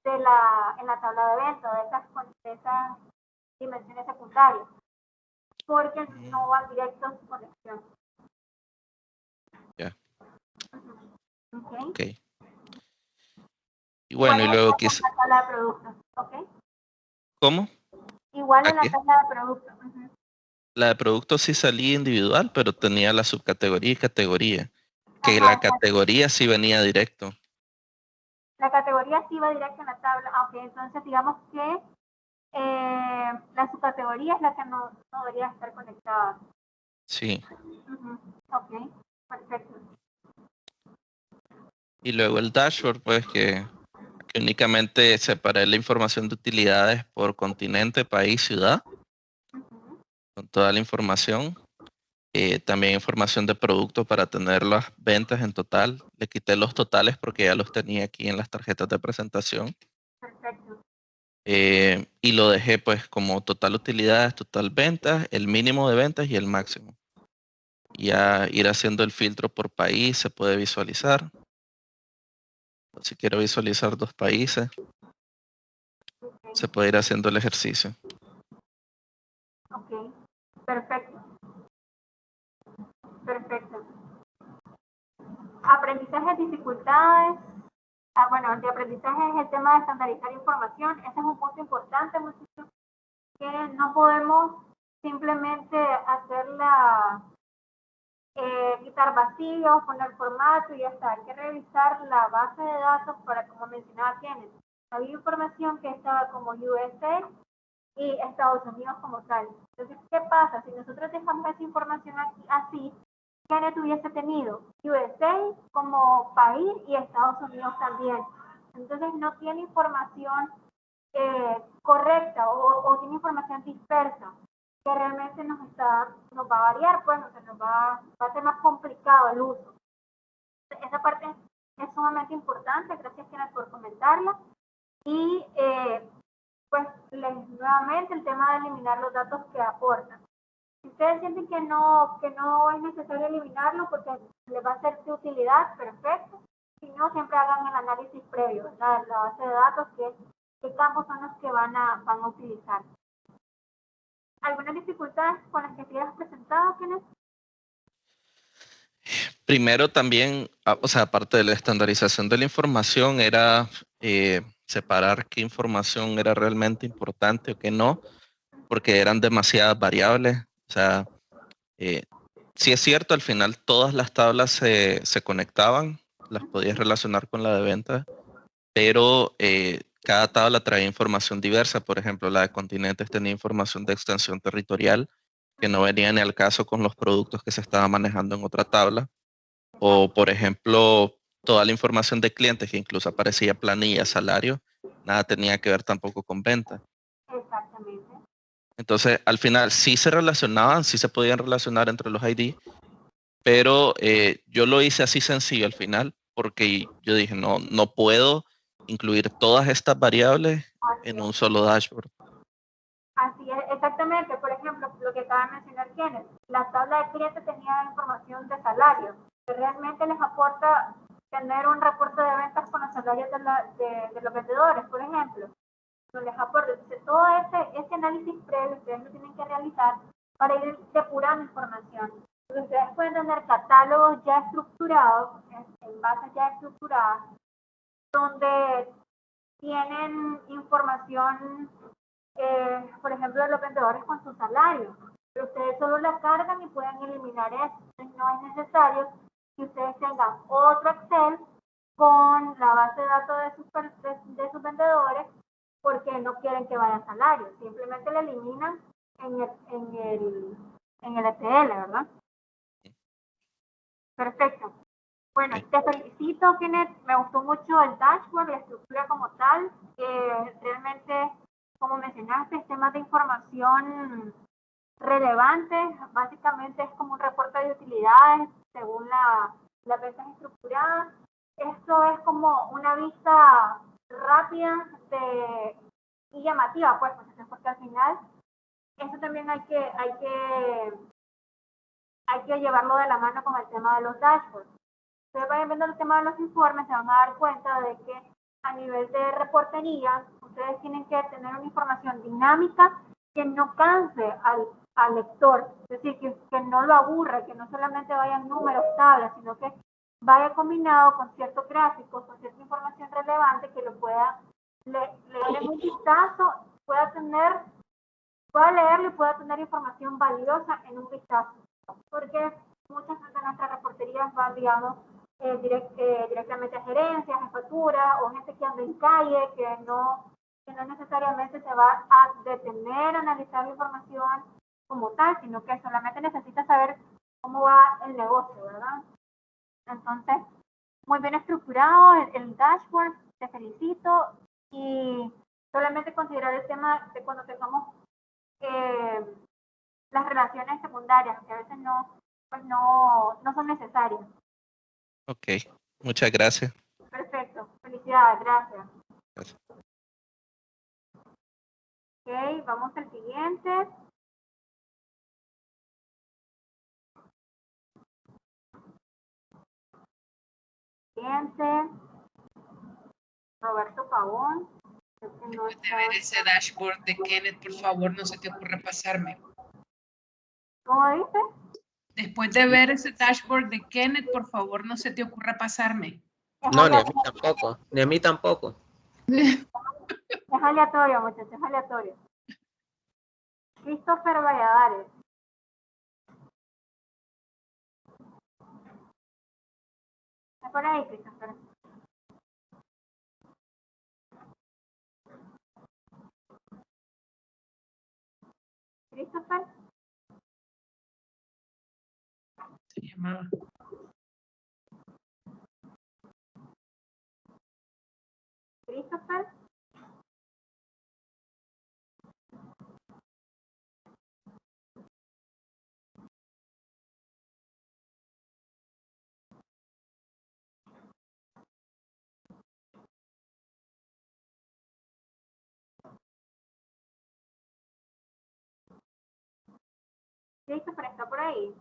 [SPEAKER 2] en la tabla de ventas de esas dimensiones secundarias porque no van directo a su conexión.
[SPEAKER 3] Ya.
[SPEAKER 2] Okay.
[SPEAKER 3] Y bueno, y luego
[SPEAKER 2] quizás la tabla de productos, ¿ok?
[SPEAKER 3] ¿Cómo?
[SPEAKER 2] Igual en la tabla de productos.
[SPEAKER 3] La de productos sí salía individual, pero tenía la subcategoría y categoría. Que
[SPEAKER 2] Ajá,
[SPEAKER 3] la categoría sí venía directo.
[SPEAKER 2] La categoría sí va directo en la tabla. Ok, entonces digamos que la subcategoría es la que no debería estar conectada.
[SPEAKER 3] Sí.
[SPEAKER 2] Ok, perfecto.
[SPEAKER 3] Y luego el dashboard, pues que únicamente separé la información de utilidades por continente, país, ciudad, con toda la información. También información de productos para tener las ventas en total. Le quité los totales porque ya los tenía aquí en las tarjetas de presentación.
[SPEAKER 2] Perfecto.
[SPEAKER 3] Y lo dejé pues como total utilidades, total ventas, el mínimo de ventas y el máximo. Ya ir haciendo el filtro por país se puede visualizar. Si quiero visualizar 2 países, se puede ir haciendo el ejercicio.
[SPEAKER 2] Ok, perfecto. Perfecto. Aprendizaje, dificultades. Bueno, de aprendizaje es el tema de estandarizar información. Ese es un punto importante, muchachos, que no podemos simplemente hacerla quitar vacíos, poner formato y ya está. Hay que revisar la base de datos para, como mencionaba Kenneth, había información que estaba como USA y Estados Unidos como tal. Entonces, ¿qué pasa? Si nosotros dejamos esa información aquí así, Kenneth hubiese tenido USA como país y Estados Unidos también. Entonces, no tiene información correcta o tiene información dispersa que realmente nos va a variar, pues, nos va a ser más complicado el uso. esa parte es sumamente importante. Gracias, Kenneth, por comentarla. Y pues nuevamente el tema de eliminar los datos que aportan. Si ustedes sienten que no es necesario eliminarlo porque les va a ser de utilidad, perfecto. Si no, siempre hagan el análisis previo, ¿verdad? La base de datos, qué campos son los que van a utilizar. ¿Algunas dificultades con las que te has presentado, Kenneth?
[SPEAKER 3] Primero también, o sea, aparte de la estandarización de la información, era separar qué información era realmente importante o qué no, porque eran demasiadas variables. O sea, sí es cierto, al final todas las tablas se conectaban, las podías relacionar con la de venta, pero cada tabla traía información diversa. Por ejemplo, la de continentes tenía información de extensión territorial que no venía ni al caso con los productos que se estaban manejando en otra tabla. O, por ejemplo, toda la información de clientes que incluso aparecía planilla, salario, nada tenía que ver tampoco con venta.
[SPEAKER 2] Exactamente.
[SPEAKER 3] Entonces, al final sí se relacionaban, sí se podían relacionar entre los ID, pero yo lo hice así sencillo al final porque yo dije, no puedo incluir todas estas variables en un solo dashboard.
[SPEAKER 2] Así es, exactamente. Por ejemplo, lo que acaba de mencionar Kenneth, la tabla de clientes tenía información de salario, que realmente les aporta tener un reporte de ventas con los salarios de los vendedores, por ejemplo. No les aporta. Entonces, todo ese análisis previo ustedes lo tienen que realizar para ir depurando información. Entonces, ustedes pueden tener catálogos ya estructurados, en bases ya estructuradas, donde tienen información, por ejemplo, de los vendedores con sus salarios. Pero ustedes solo la cargan y pueden eliminar eso. Entonces, no es necesario que ustedes tengan otro Excel con la base de datos de sus vendedores porque no quieren que vaya salario. Simplemente lo eliminan en el ETL, ¿verdad? Perfecto. Bueno, te felicito, Kenneth. Me gustó mucho el dashboard, la estructura como tal. Realmente, como mencionaste, temas de información relevantes. Básicamente es como un reporte de utilidades según las ventas estructuradas. Esto es como una vista rápida y llamativa, pues, porque al final eso también hay que llevarlo de la mano con el tema de los dashboards. Ustedes vayan viendo el tema de los informes, se van a dar cuenta de que a nivel de reportería, ustedes tienen que tener una información dinámica que no canse al lector, es decir, que no lo aburra, que no solamente vayan números, tablas, sino que vaya combinado con ciertos gráficos, con cierta información relevante que lo pueda leer en un vistazo, pueda leerlo y pueda tener información valiosa en un vistazo, porque muchas de nuestras reporterías van, digamos, directamente a gerencias, a facturas, o gente que anda en calle, que no necesariamente se va a detener a analizar la información como tal, sino que solamente necesita saber cómo va el negocio, ¿verdad? Entonces, muy bien estructurado el dashboard, te felicito, y solamente considerar el tema de cuando tengamos las relaciones secundarias, que a veces no son necesarias.
[SPEAKER 3] Ok, muchas gracias.
[SPEAKER 2] Perfecto, felicidades, gracias.
[SPEAKER 3] Gracias.
[SPEAKER 2] Ok, vamos al siguiente. Siguiente. Roberto Pavón.
[SPEAKER 5] Después de ver ese dashboard de Kenneth, por favor, no se te ocurra pasarme.
[SPEAKER 2] ¿Cómo dice?
[SPEAKER 5] Después de ver ese dashboard de Kenneth, por favor, no se te ocurra pasarme.
[SPEAKER 4] No, ni a mí tampoco. Ni a mí tampoco.
[SPEAKER 2] Es aleatorio, muchachos, es aleatorio. Christopher Valladares. ¿Está por ahí, Christopher? Christopher.
[SPEAKER 5] Se llamaba.
[SPEAKER 2] Christopher. Christopher está por ahí.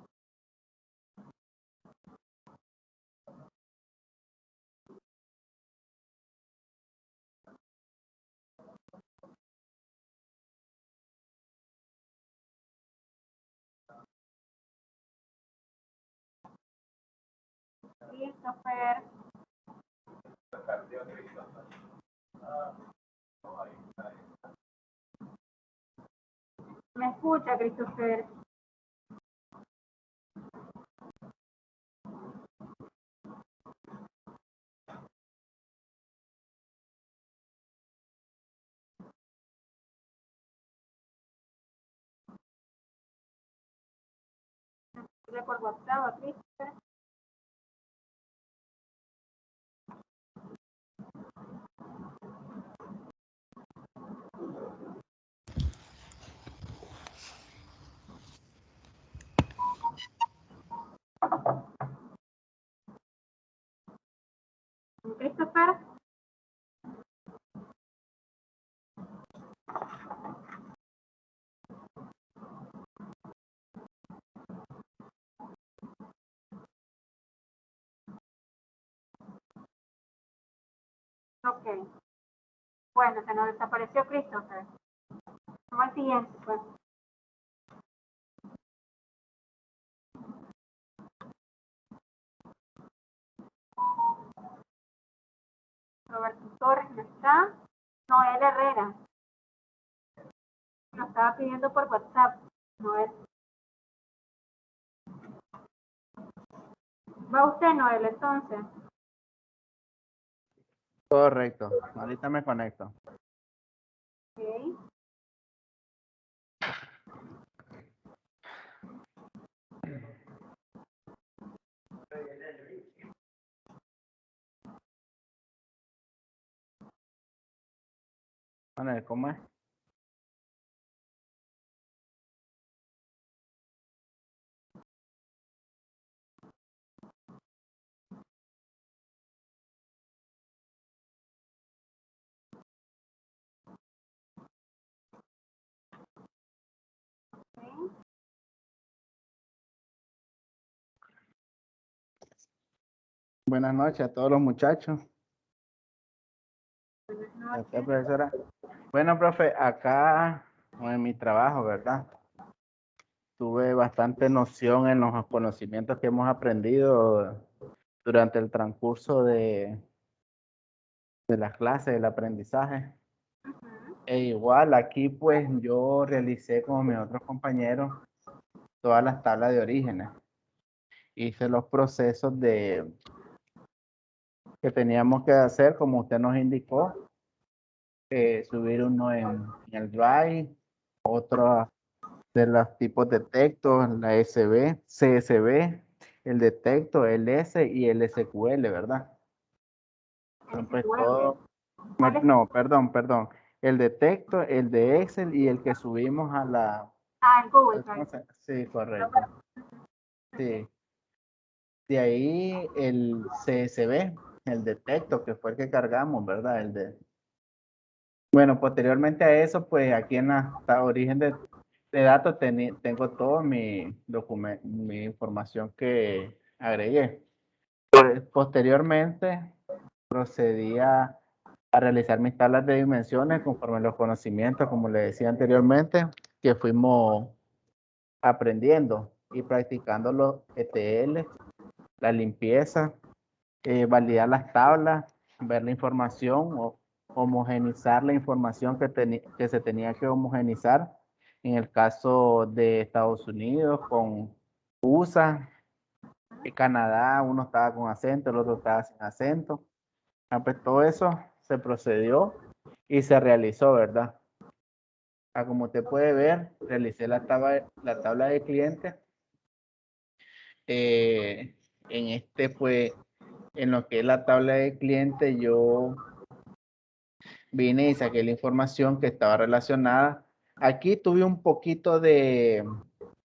[SPEAKER 2] Christopher. ¿Me escucha, Christopher? Por WhatsApp, a Christopher. Christopher. Ok. Bueno, se nos desapareció Christopher. Vamos al siguiente, pues. Roberto Torres no está. Noel Herrera. Nos estaba pidiendo por WhatsApp. Noel. ¿Va usted, Noel, entonces?
[SPEAKER 6] Correcto. Ahorita me conecto.
[SPEAKER 2] Ok.
[SPEAKER 6] Manuel, ¿cómo es? Buenas noches a todos los muchachos.
[SPEAKER 2] Buenas
[SPEAKER 6] ¿A usted,
[SPEAKER 2] noches.
[SPEAKER 6] profesora? Bueno, profe, acá en mi trabajo, ¿verdad? Tuve bastante noción en los conocimientos que hemos aprendido durante el transcurso de las clases, del aprendizaje. E igual aquí pues yo realicé con mis otros compañeros todas las tablas de orígenes. Hice los procesos que teníamos que hacer como usted nos indicó. Subir uno en el Drive, otro de los tipos de texto, la SB, CSV, el de texto, el S y el SQL, ¿verdad? Pues todo, no, perdón, el de texto, el de Excel y el que subimos a la...
[SPEAKER 2] En Google Drive.
[SPEAKER 6] Sí, correcto. Sí. De ahí el CSV, el de texto, que fue el que cargamos, ¿verdad? Bueno, posteriormente a eso, pues aquí en la origen de datos tengo todo mi información que agregué. Posteriormente procedí a realizar mis tablas de dimensiones conforme a los conocimientos, como le decía anteriormente, que fuimos aprendiendo y practicando los ETL, la limpieza, validar las tablas, ver la información o homogenizar la información que se tenía que homogenizar. En el caso de Estados Unidos con USA, Canadá, uno estaba con acento, el otro estaba sin acento. Pues todo eso se procedió y se realizó, ¿verdad? Como usted puede ver, realicé la tabla de clientes. Pues, en lo que es la tabla de clientes, yo vine y saqué la información que estaba relacionada. Aquí tuve un poquito de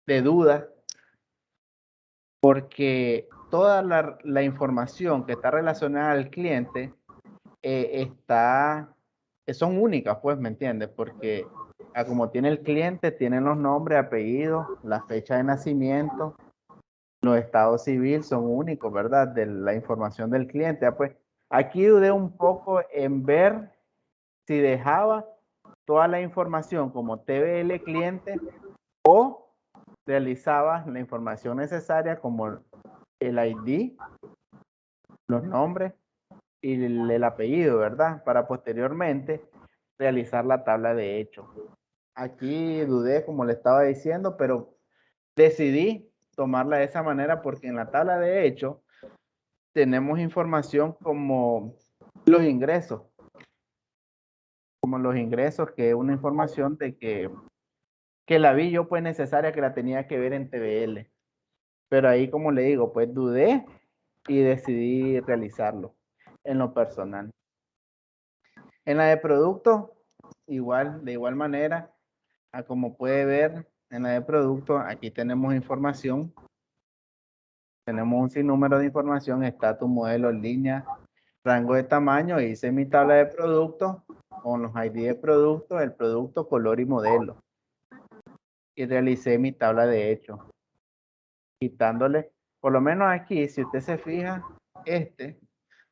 [SPEAKER 6] duda porque toda la información que está relacionada al cliente son únicas, pues, ¿me entiendes? Porque como tiene el cliente, tienen los nombres, apellidos, la fecha de nacimiento, los estados civiles son únicos, ¿verdad? De la información del cliente. Ah, pues aquí dudé un poco en ver si dejaba toda la información como TBL cliente o realizaba la información necesaria como el ID, los nombres y el apellido, ¿verdad? Para posteriormente realizar la tabla de hechos. Aquí dudé, como le estaba diciendo, pero decidí tomarla de esa manera porque en la tabla de hechos tenemos información como los ingresos, que es una información de que la vi yo pues necesaria, que la tenía que ver en TBL. Pero ahí, como le digo, pues dudé y decidí realizarlo en lo personal. En la de producto, igual, de igual manera, como puede ver, en la de producto, aquí tenemos información. Tenemos un sinnúmero de información, estatus, modelo, línea, rango de tamaño. Hice mi tabla de productos con los ID de producto, el producto, color y modelo. Y realicé mi tabla de hechos, quitándole, por lo menos aquí, si usted se fija,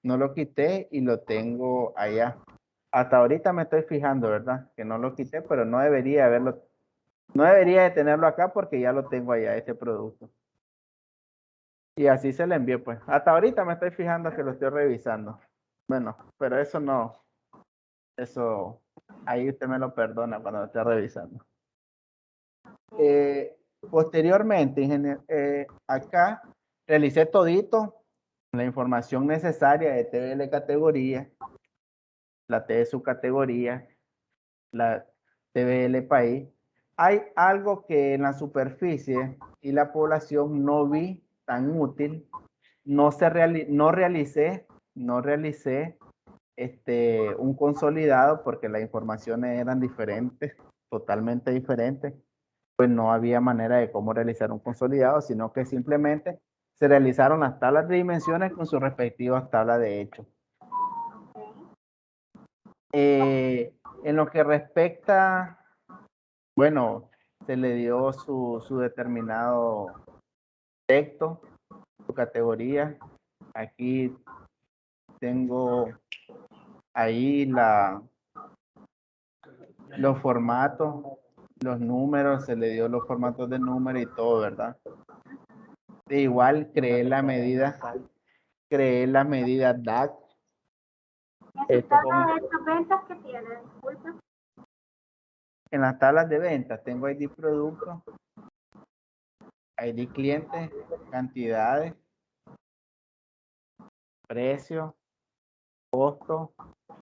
[SPEAKER 6] no lo quité y lo tengo allá. Hasta ahorita me estoy fijando, ¿verdad? Que no lo quité, pero no debería haberlo, no debería de tenerlo acá porque ya lo tengo allá, este producto. Y así se le envió, pues. Hasta ahorita me estoy fijando que lo estoy revisando. Bueno, pero eso no, eso, ahí usted me lo perdona cuando lo esté revisando. Posteriormente, acá realicé todito la información necesaria de TBL categoría, la T de su categoría, la TBL país. Hay algo que en la superficie y la población no vi tan útil. No realicé un consolidado porque las informaciones eran diferentes, totalmente diferentes. Pues no había manera de cómo realizar un consolidado, sino que simplemente se realizaron las tablas de dimensiones con sus respectivas tablas de hechos. En lo que respecta, bueno, se le dio su determinado texto, su categoría. Aquí tengo ahí los formatos, los números, se le dio los formatos de número y todo, ¿verdad? De igual creé la medida DAC.
[SPEAKER 2] En sus tablas de estas ventas que tiene, disculpe.
[SPEAKER 6] En las tablas de ventas tengo ID producto, ID cliente, cantidades, precio, costo,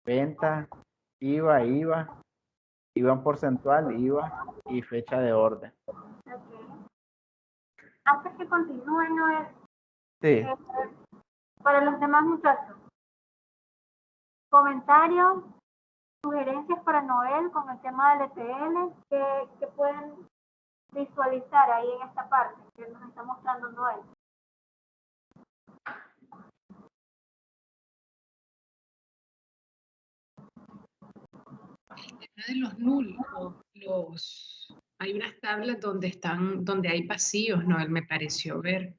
[SPEAKER 6] venta, IVA en porcentual, IVA y fecha de orden.
[SPEAKER 2] Okay. Antes que continúe, Noel,
[SPEAKER 6] Sí.
[SPEAKER 2] para los demás muchachos, comentarios, sugerencias para Noel con el tema del ETL que pueden visualizar ahí en esta parte que nos está mostrando Noel.
[SPEAKER 5] El tema de los nulos, hay unas tablas donde hay vacíos, ¿no? Me pareció ver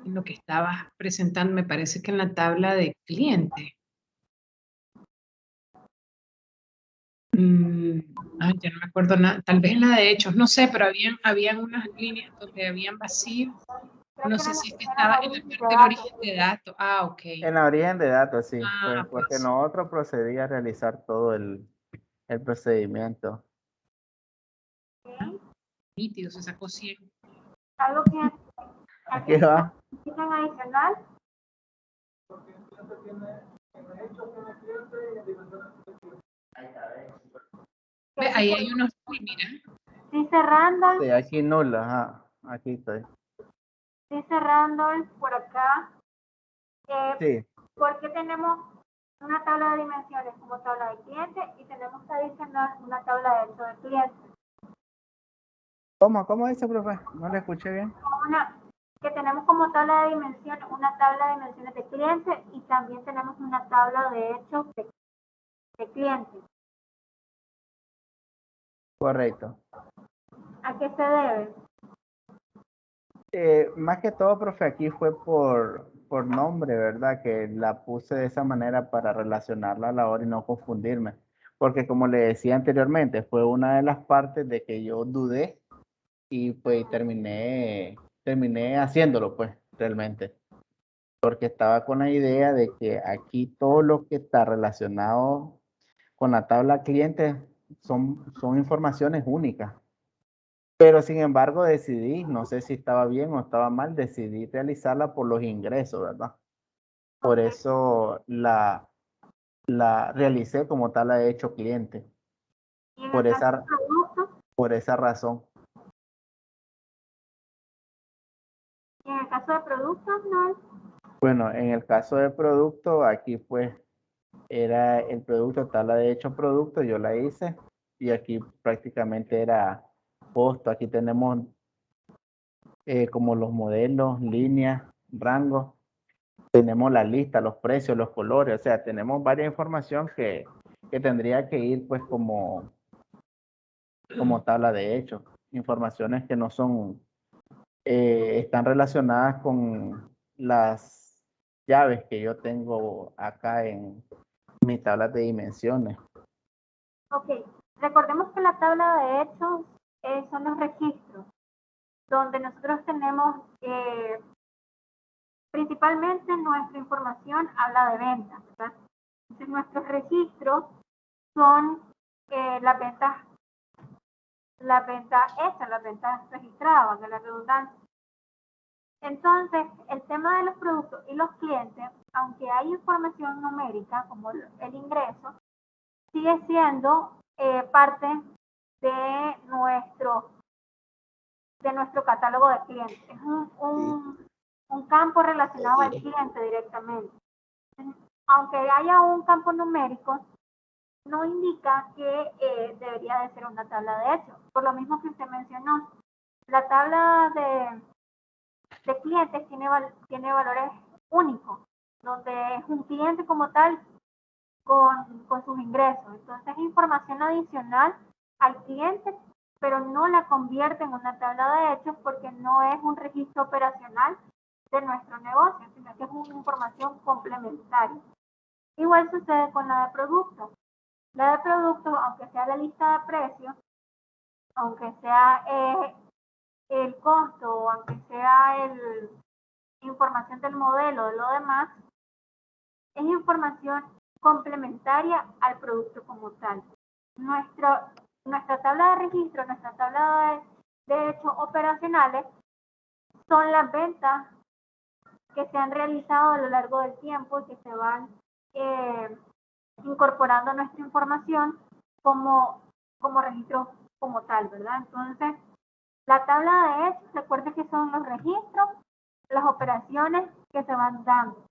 [SPEAKER 5] en lo que estabas presentando, me parece que en la tabla de cliente. Ya no me acuerdo nada, tal vez en la de hechos, no sé, pero habían unas líneas donde habían vacíos. No sé si es que estaba en la parte del origen de datos. Ah, ok.
[SPEAKER 6] En la origen de datos, sí,
[SPEAKER 5] Ah,
[SPEAKER 6] porque
[SPEAKER 5] pues.
[SPEAKER 6] nosotros procedí a realizar todo el procedimiento.
[SPEAKER 5] Nítido, se sacó 100.
[SPEAKER 2] Algo que
[SPEAKER 6] Aquí va.
[SPEAKER 2] necesitan adicional.
[SPEAKER 5] Ahí hay unos, mira.
[SPEAKER 2] Dice Randall.
[SPEAKER 6] Sí, aquí nula, ajá. Aquí estoy.
[SPEAKER 2] Dice Randall por acá.
[SPEAKER 6] Sí.
[SPEAKER 2] ¿Por qué tenemos una tabla de dimensiones como tabla de cliente y tenemos que adicionar una tabla de hecho de cliente?
[SPEAKER 6] ¿Cómo dice, profe? No le escuché bien.
[SPEAKER 2] Que tenemos como tabla de dimensiones una tabla de dimensiones de cliente y también tenemos una tabla de hechos de cliente.
[SPEAKER 6] Correcto.
[SPEAKER 2] ¿A qué se debe?
[SPEAKER 6] Más que todo, profe, aquí fue por nombre, ¿verdad? Que la puse de esa manera para relacionarla a la hora y no confundirme. Porque como le decía anteriormente, fue una de las partes de que yo dudé y pues terminé haciéndolo, pues, realmente. Porque estaba con la idea de que aquí todo lo que está relacionado con la tabla cliente son informaciones únicas. Pero sin embargo decidí, no sé si estaba bien o estaba mal, decidí realizarla por los ingresos, ¿verdad? Por
[SPEAKER 2] Ok.
[SPEAKER 6] eso la realicé como tabla de hecho cliente,
[SPEAKER 2] Y en
[SPEAKER 6] por
[SPEAKER 2] el caso de
[SPEAKER 6] esa,
[SPEAKER 2] productos,
[SPEAKER 6] por esa razón.
[SPEAKER 2] y en el caso de productos, no.
[SPEAKER 6] Bueno, en el caso del producto, aquí pues era el producto, tabla de hecho producto, yo la hice y aquí prácticamente era costo. Aquí tenemos como los modelos, líneas, rangos. Tenemos la lista, los precios, los colores, o sea, tenemos varias información que tendría que ir pues como tabla de hechos, informaciones que no son, están relacionadas con las llaves que yo tengo acá en mi tabla de dimensiones.
[SPEAKER 2] Ok. Recordemos que la tabla de hechos son los registros, donde nosotros tenemos principalmente nuestra información habla de ventas, ¿verdad? Entonces nuestros registros son las ventas hechas, las ventas registradas, valga la redundancia. Entonces, el tema de los productos y los clientes, aunque hay información numérica como el ingreso, sigue siendo parte de nuestro catálogo de clientes. Es un campo relacionado al cliente directamente. Aunque haya un campo numérico, no indica que debería de ser una tabla de hechos. Por lo mismo que usted mencionó, la tabla de clientes tiene valores únicos, donde es un cliente como tal con sus ingresos. Entonces es información adicional al cliente, pero no la convierte en una tabla de hechos porque no es un registro operacional de nuestro negocio, sino que es una información complementaria. Igual sucede con la de productos. La de productos, aunque sea la lista de precios, aunque sea el costo, aunque sea información del modelo, de lo demás, es información complementaria al producto como tal. Nuestra tabla de registro, nuestra tabla de hechos operacionales son las ventas que se han realizado a lo largo del tiempo y que se van incorporando a nuestra información como registro como tal, ¿verdad? Entonces, la tabla de hechos, recuerde que son los registros, las operaciones que se van dando.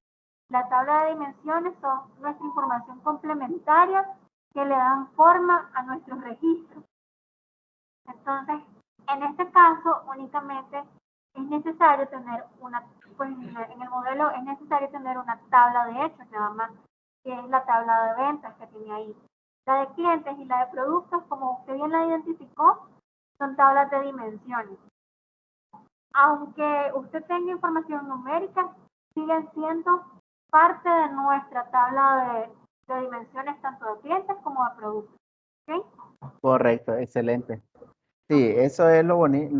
[SPEAKER 2] La tabla de dimensiones son nuestra información complementaria que le dan forma a nuestros registros. Entonces, en este caso, únicamente es necesario tener pues en el modelo es necesario tener una tabla de hechos, nada más, que es la tabla de ventas que tiene ahí. La de clientes y la de productos, como usted bien la identificó, son tablas de dimensiones. Aunque usted tenga información numérica, siguen siendo parte de nuestra tabla de dimensiones tanto de clientes como de productos. ¿Okay?
[SPEAKER 6] Correcto, excelente. Sí, eso es lo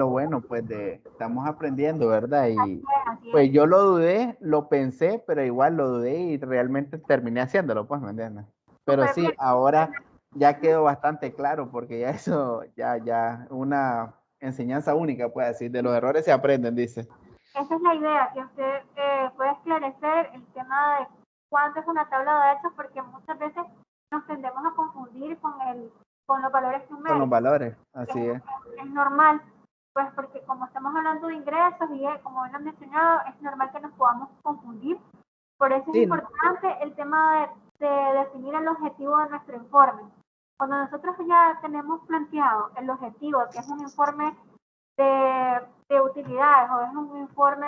[SPEAKER 6] bueno, pues estamos aprendiendo, ¿verdad? Y
[SPEAKER 2] Así es.
[SPEAKER 6] pues yo lo dudé, lo pensé, pero igual lo dudé y realmente terminé haciéndolo, pues, ¿me entiendes? Pero
[SPEAKER 2] Súper
[SPEAKER 6] sí,
[SPEAKER 2] bien.
[SPEAKER 6] ahora ya quedó bastante claro porque ya eso, ya una enseñanza única, puede decir, de los errores se aprenden, dice.
[SPEAKER 2] Esa es la idea, que usted pueda esclarecer el tema de cuánto es una tabla de hechos, porque muchas veces nos tendemos a confundir con los valores
[SPEAKER 6] Con los
[SPEAKER 2] numéricos.
[SPEAKER 6] valores, así es.
[SPEAKER 2] Es normal, pues porque como estamos hablando de ingresos y como bien han mencionado, es normal que nos podamos confundir. Por eso es
[SPEAKER 6] Sí,
[SPEAKER 2] importante el tema de definir el objetivo de nuestro informe. Cuando nosotros ya tenemos planteado el objetivo, que es un informe de utilidades o es un informe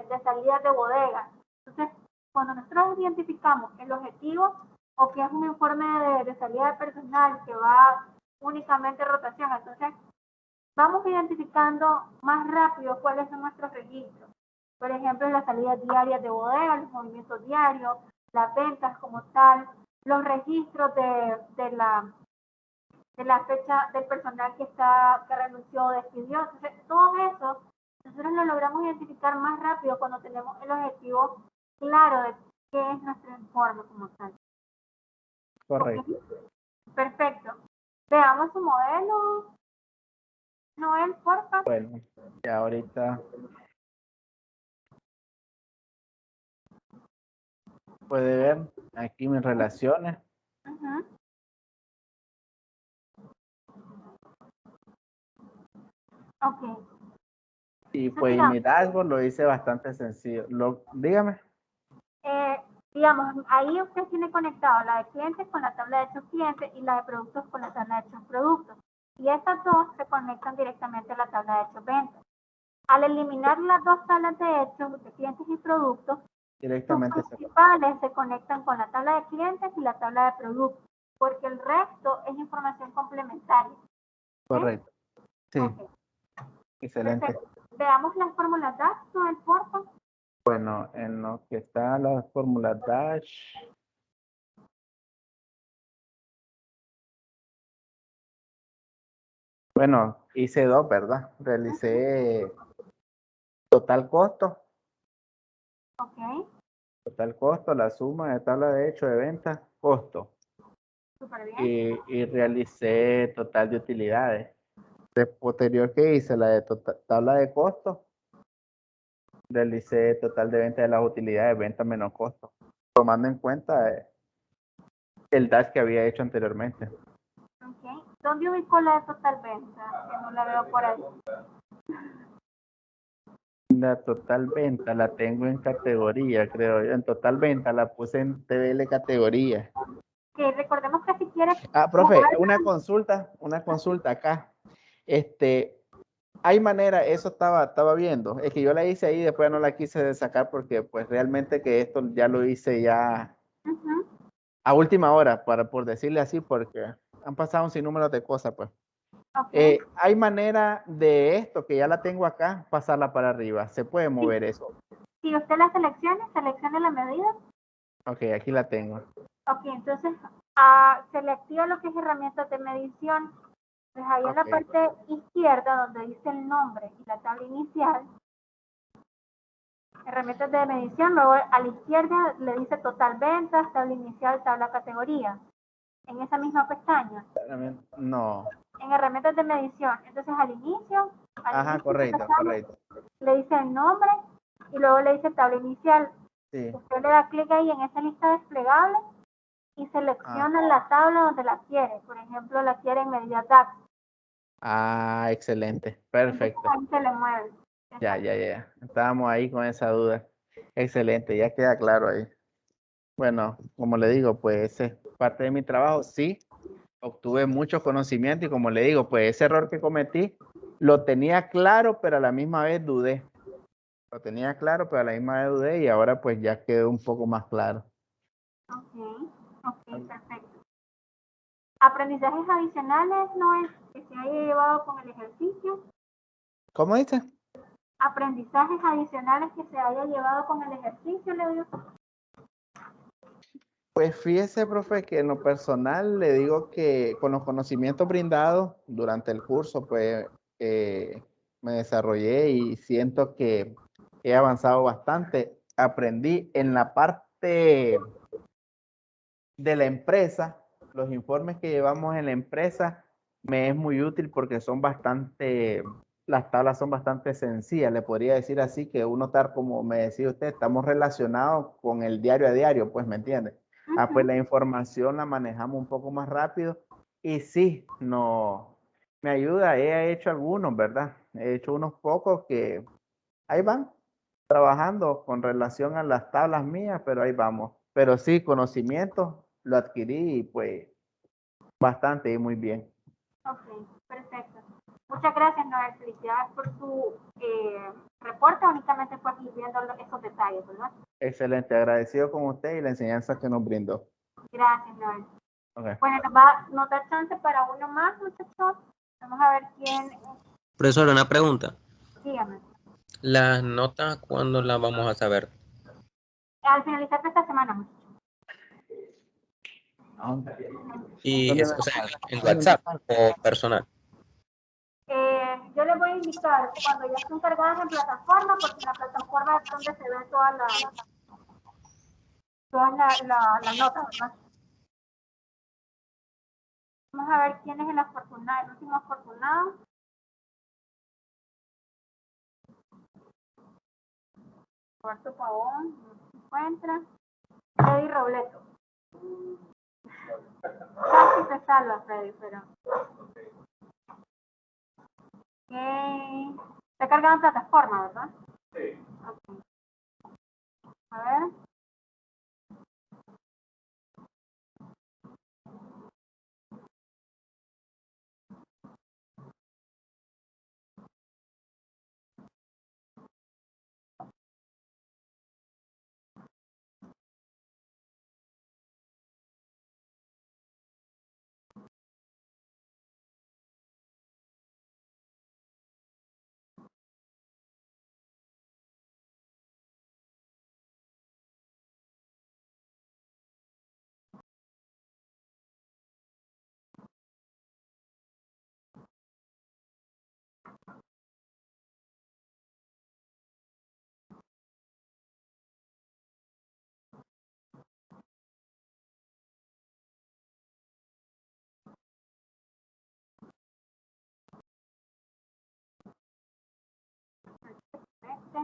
[SPEAKER 2] de salidas de bodega. Entonces, cuando nosotros identificamos el objetivo o que es un informe de salida de personal que va únicamente rotación. Entonces, vamos identificando más rápido cuáles son nuestros registros. Por ejemplo, las salidas diarias de bodega, los movimientos diarios, las ventas como tal, los registros de la fecha del personal que renunció o despidió. Entonces, todo eso nosotros lo logramos identificar más rápido cuando tenemos el objetivo claro de qué es nuestro informe como tal.
[SPEAKER 6] Correcto.
[SPEAKER 2] ¿Okay? Perfecto. Veamos su modelo. Noel, porfa.
[SPEAKER 6] Bueno, ya ahorita puede ver aquí mis relaciones.
[SPEAKER 2] Uh-huh. Ok.
[SPEAKER 6] Y pues mi dashboard lo hice bastante sencillo. Dígame.
[SPEAKER 2] Digamos, ahí usted tiene conectado la de clientes con la tabla de hechos clientes y la de productos con la tabla de hechos productos. Y estas dos se conectan directamente a la tabla de hechos ventas. Al eliminar las dos tablas de hechos de clientes y productos,
[SPEAKER 6] Directamente
[SPEAKER 2] los principales se conectan con la tabla de clientes y la tabla de productos, porque el resto es información complementaria.
[SPEAKER 6] Correcto. Sí.
[SPEAKER 2] Okay.
[SPEAKER 6] Excelente.
[SPEAKER 2] Perfecto. Veamos las fórmulas DAX, ¿no? Porfa.
[SPEAKER 6] Bueno, en lo que está la fórmula Dash. Bueno, hice dos, ¿verdad? Realicé total costo.
[SPEAKER 2] Ok.
[SPEAKER 6] Total costo, la suma de tabla de hecho de ventas, costo.
[SPEAKER 2] Súper bien.
[SPEAKER 6] Y realicé total de utilidades. Posterior que hice la de tabla de costo, realicé total de venta de las utilidades, venta menos costo, tomando en cuenta el dash que había hecho anteriormente.
[SPEAKER 2] Okay. ¿Dónde ubicó la de total venta? Que no la veo por ahí.
[SPEAKER 6] La total venta la tengo en categoría, creo yo. En total venta la puse en TBL categoría.
[SPEAKER 2] Que recordemos que si quieres.
[SPEAKER 6] Profe, una consulta acá. Hay manera, eso estaba viendo. Es que yo la hice ahí, después no la quise sacar porque pues realmente que esto ya lo hice ya a última hora, por decirle así, porque han pasado un sinnúmero de cosas, pues.
[SPEAKER 2] Okay.
[SPEAKER 6] Hay manera de esto, que ya la tengo acá, pasarla para arriba. ¿Se puede mover eso?
[SPEAKER 2] Si usted la seleccione la medida.
[SPEAKER 6] Ok, aquí la tengo.
[SPEAKER 2] Ok, entonces se le activa lo que es herramientas de medición. Pues ahí en la parte izquierda, donde dice el nombre y la tabla inicial, herramientas de medición, luego a la izquierda le dice total ventas, tabla inicial, tabla categoría. En esa misma pestaña.
[SPEAKER 6] No.
[SPEAKER 2] En herramientas de medición. Entonces al inicio
[SPEAKER 6] correcto.
[SPEAKER 2] Le dice el nombre y luego le dice tabla inicial.
[SPEAKER 6] Sí.
[SPEAKER 2] Usted le da clic ahí en esa lista desplegable y selecciona la tabla donde la quiere. Por ejemplo, la quiere en medida DAX.
[SPEAKER 6] Excelente. Perfecto.
[SPEAKER 2] Entonces, ahí se le mueve.
[SPEAKER 6] Ya. Estábamos ahí con esa duda. Excelente, ya queda claro ahí. Bueno, como le digo, pues es parte de mi trabajo. Sí, obtuve mucho conocimiento y como le digo, pues ese error que cometí lo tenía claro, pero a la misma vez dudé. Lo tenía claro, pero a la misma vez dudé y ahora pues ya quedó un poco más claro.
[SPEAKER 2] Ok, perfecto. Aprendizajes adicionales, ¿no es que se haya llevado con el ejercicio?
[SPEAKER 6] ¿Cómo dice?
[SPEAKER 2] Aprendizajes adicionales que se haya llevado con el ejercicio, le digo.
[SPEAKER 6] Pues fíjese, profe, que en lo personal le digo que con los conocimientos brindados durante el curso, pues me desarrollé y siento que he avanzado bastante. Aprendí en la parte de la empresa, los informes que llevamos en la empresa me es muy útil porque las tablas son bastante sencillas, le podría decir así que uno está, como me decía usted, estamos relacionados con el diario a diario, pues me entiende. Pues la información la manejamos un poco más rápido y sí, no, me ayuda, he hecho algunos, ¿verdad? He hecho unos pocos que ahí van trabajando con relación a las tablas mías, pero ahí vamos. Pero sí, conocimiento lo adquirí y pues bastante y muy bien.
[SPEAKER 2] Ok, perfecto. Muchas gracias, Noel. Felicidades por su reporte. Únicamente fue aquí viendo esos detalles, ¿verdad?
[SPEAKER 6] Excelente, agradecido con usted y la enseñanza que nos brindó.
[SPEAKER 2] Gracias, Noel.
[SPEAKER 6] Ok.
[SPEAKER 2] Bueno, nos da chance para uno más, muchachos. Vamos a ver quién.
[SPEAKER 4] Profesor, una pregunta.
[SPEAKER 2] Dígame.
[SPEAKER 4] ¿Las notas cuándo las vamos a saber?
[SPEAKER 2] Al finalizar de esta semana, muchachos.
[SPEAKER 4] Y
[SPEAKER 6] ¿Dónde
[SPEAKER 4] es,
[SPEAKER 6] me
[SPEAKER 4] o sea,
[SPEAKER 6] falta?
[SPEAKER 4] en WhatsApp o personal.
[SPEAKER 2] Yo les voy a indicar cuando ya estén cargadas en plataforma, porque en la plataforma es donde se ve toda la nota, ¿verdad? Vamos a ver quién es el afortunado, el último afortunado. Roberto Pavón, no se encuentra. Freddy Robleto. Casi se salva, Freddy, pero. Está cargado en plataforma, ¿verdad?
[SPEAKER 1] Sí.
[SPEAKER 2] Okay. A ver. Este.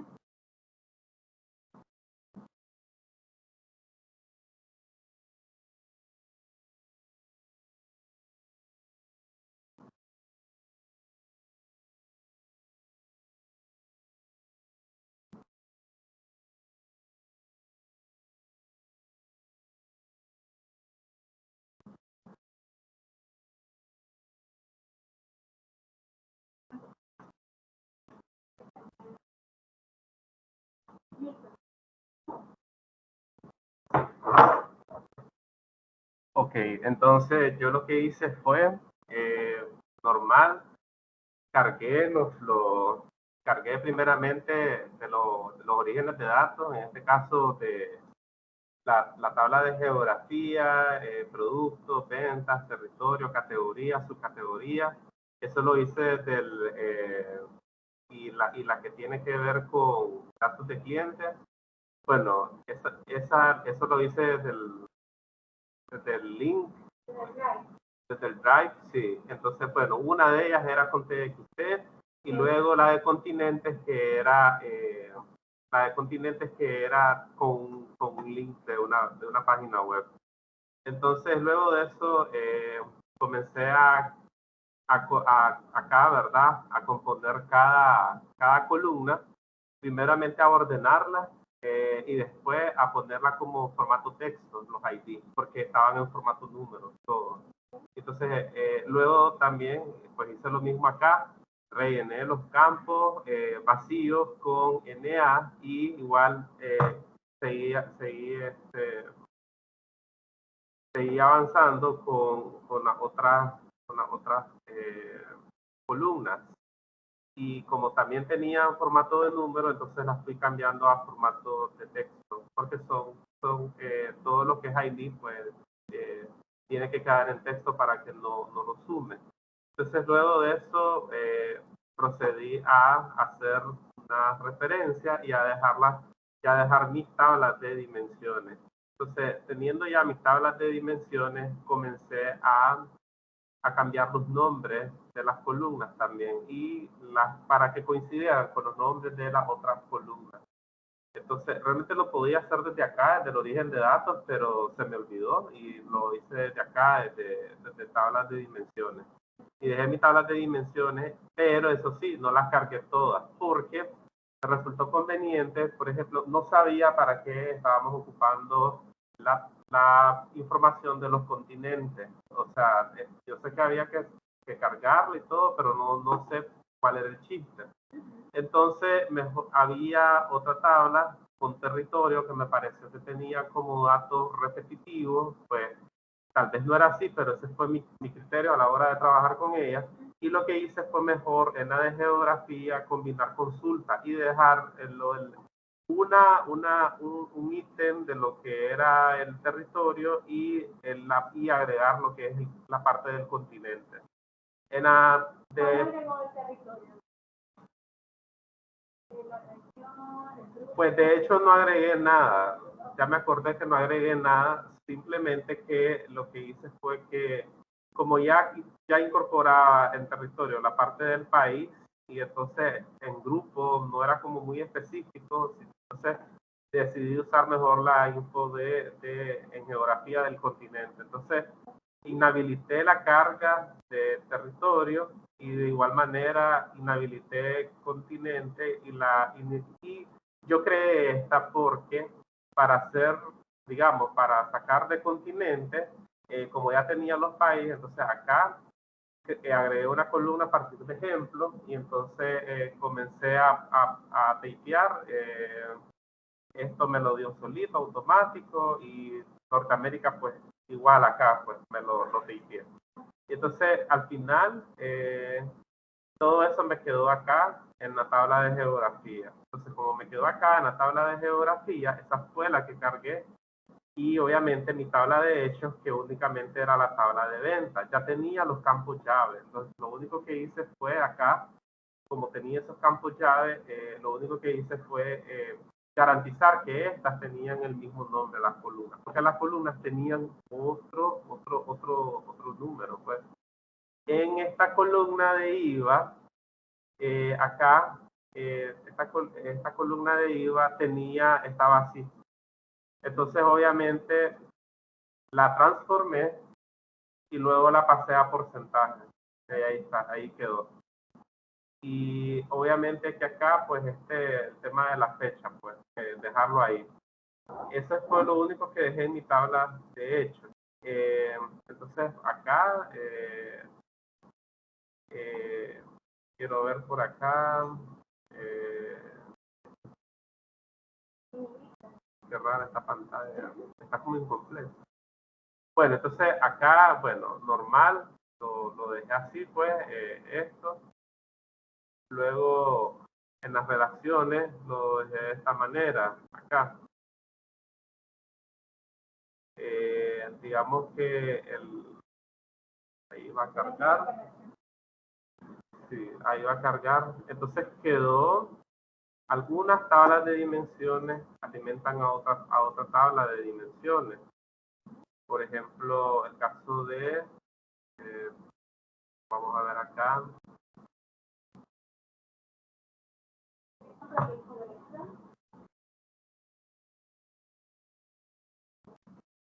[SPEAKER 1] Ok, entonces yo lo que hice fue normal, cargué primeramente de los orígenes de datos, en este caso de la tabla de geografía, productos, ventas, territorio, categorías, subcategorías. Eso lo hice desde y la que tiene que ver con datos de clientes. Bueno, eso lo hice desde el link, desde el Drive, sí. Entonces, bueno, una de ellas era con TXT y luego la de continentes que era con un link de una página web. Entonces, luego de eso, comencé acá, ¿verdad? A componer cada columna, primeramente a ordenarla y después a ponerla como formato texto, los ID, porque estaban en formato número, todos. Entonces, luego también, pues hice lo mismo acá, rellené los campos vacíos con NA y igual seguí avanzando con las otras columnas. Y como también tenían formato de número, entonces las fui cambiando a formato de texto, porque son todo lo que es ID, pues tiene que quedar en texto para que no lo sume. Entonces luego de eso procedí a hacer una referencia y a dejar mis tablas de dimensiones. Entonces, teniendo ya mis tablas de dimensiones, comencé a cambiar los nombres de las columnas también y para que coincidieran con los nombres de las otras columnas. Entonces, realmente lo podía hacer desde acá, desde el origen de datos, pero se me olvidó y lo hice desde acá, desde tablas de dimensiones. Y dejé mis tablas de dimensiones, pero eso sí, no las cargué todas, porque me resultó conveniente, por ejemplo, no sabía para qué estábamos ocupando la información de los continentes. O sea, yo sé que había que cargarlo y todo, pero no sé cuál era el chiste. Entonces, había otra tabla con territorio que me pareció que tenía como datos repetitivos, pues
[SPEAKER 7] tal vez no era así, pero ese fue mi criterio a la hora de trabajar con ella. Y lo que hice fue mejor en la de geografía combinar consulta y dejar un ítem de lo que era el territorio y agregar lo que es la parte del continente. En la
[SPEAKER 2] ¿Cómo agregó el territorio?
[SPEAKER 7] Pues de hecho no agregué nada, ya me acordé que no agregué nada, simplemente que lo que hice fue que como ya incorporaba en territorio la parte del país y entonces en grupo no era como muy específico, entonces decidí usar mejor la info en geografía del continente. Entonces inhabilité la carga de territorio y de igual manera inhabilité continente y yo creé esta porque para hacer, digamos, para sacar de continente, como ya tenía los países, entonces acá agregué una columna a partir de ejemplos y entonces comencé a tapear. Esto me lo dio solito, automático, y Norteamérica pues igual acá pues me lo tapeé. Y entonces al final todo eso me quedó acá en la tabla de geografía. Entonces como me quedó acá en la tabla de geografía, esa fue la que cargué. Y obviamente mi tabla de hechos, que únicamente era la tabla de ventas. Ya tenía los campos llave. Entonces lo único que hice fue acá, como tenía esos campos llave, lo único que hice fue garantizar que estas tenían el mismo nombre, las columnas. Porque las columnas tenían otro número, pues. En esta columna de IVA, acá, esta columna de IVA estaba así. Entonces, obviamente, la transformé y luego la pasé a porcentaje. Ahí está, ahí quedó. Y obviamente que acá, pues, el tema de la fecha, pues, dejarlo ahí. Eso fue lo único que dejé en mi tabla de hechos. Entonces, acá, quiero ver por acá. Cerrar esta pantalla. Está como incompleta. Bueno, entonces acá, bueno, normal, lo dejé así, pues, esto. Luego, en las relaciones, lo dejé de esta manera, acá. Digamos que ahí va a cargar. Sí, ahí va a cargar. Entonces quedó, algunas tablas de dimensiones alimentan a otra tabla de dimensiones. Por ejemplo, el caso de, vamos a ver acá.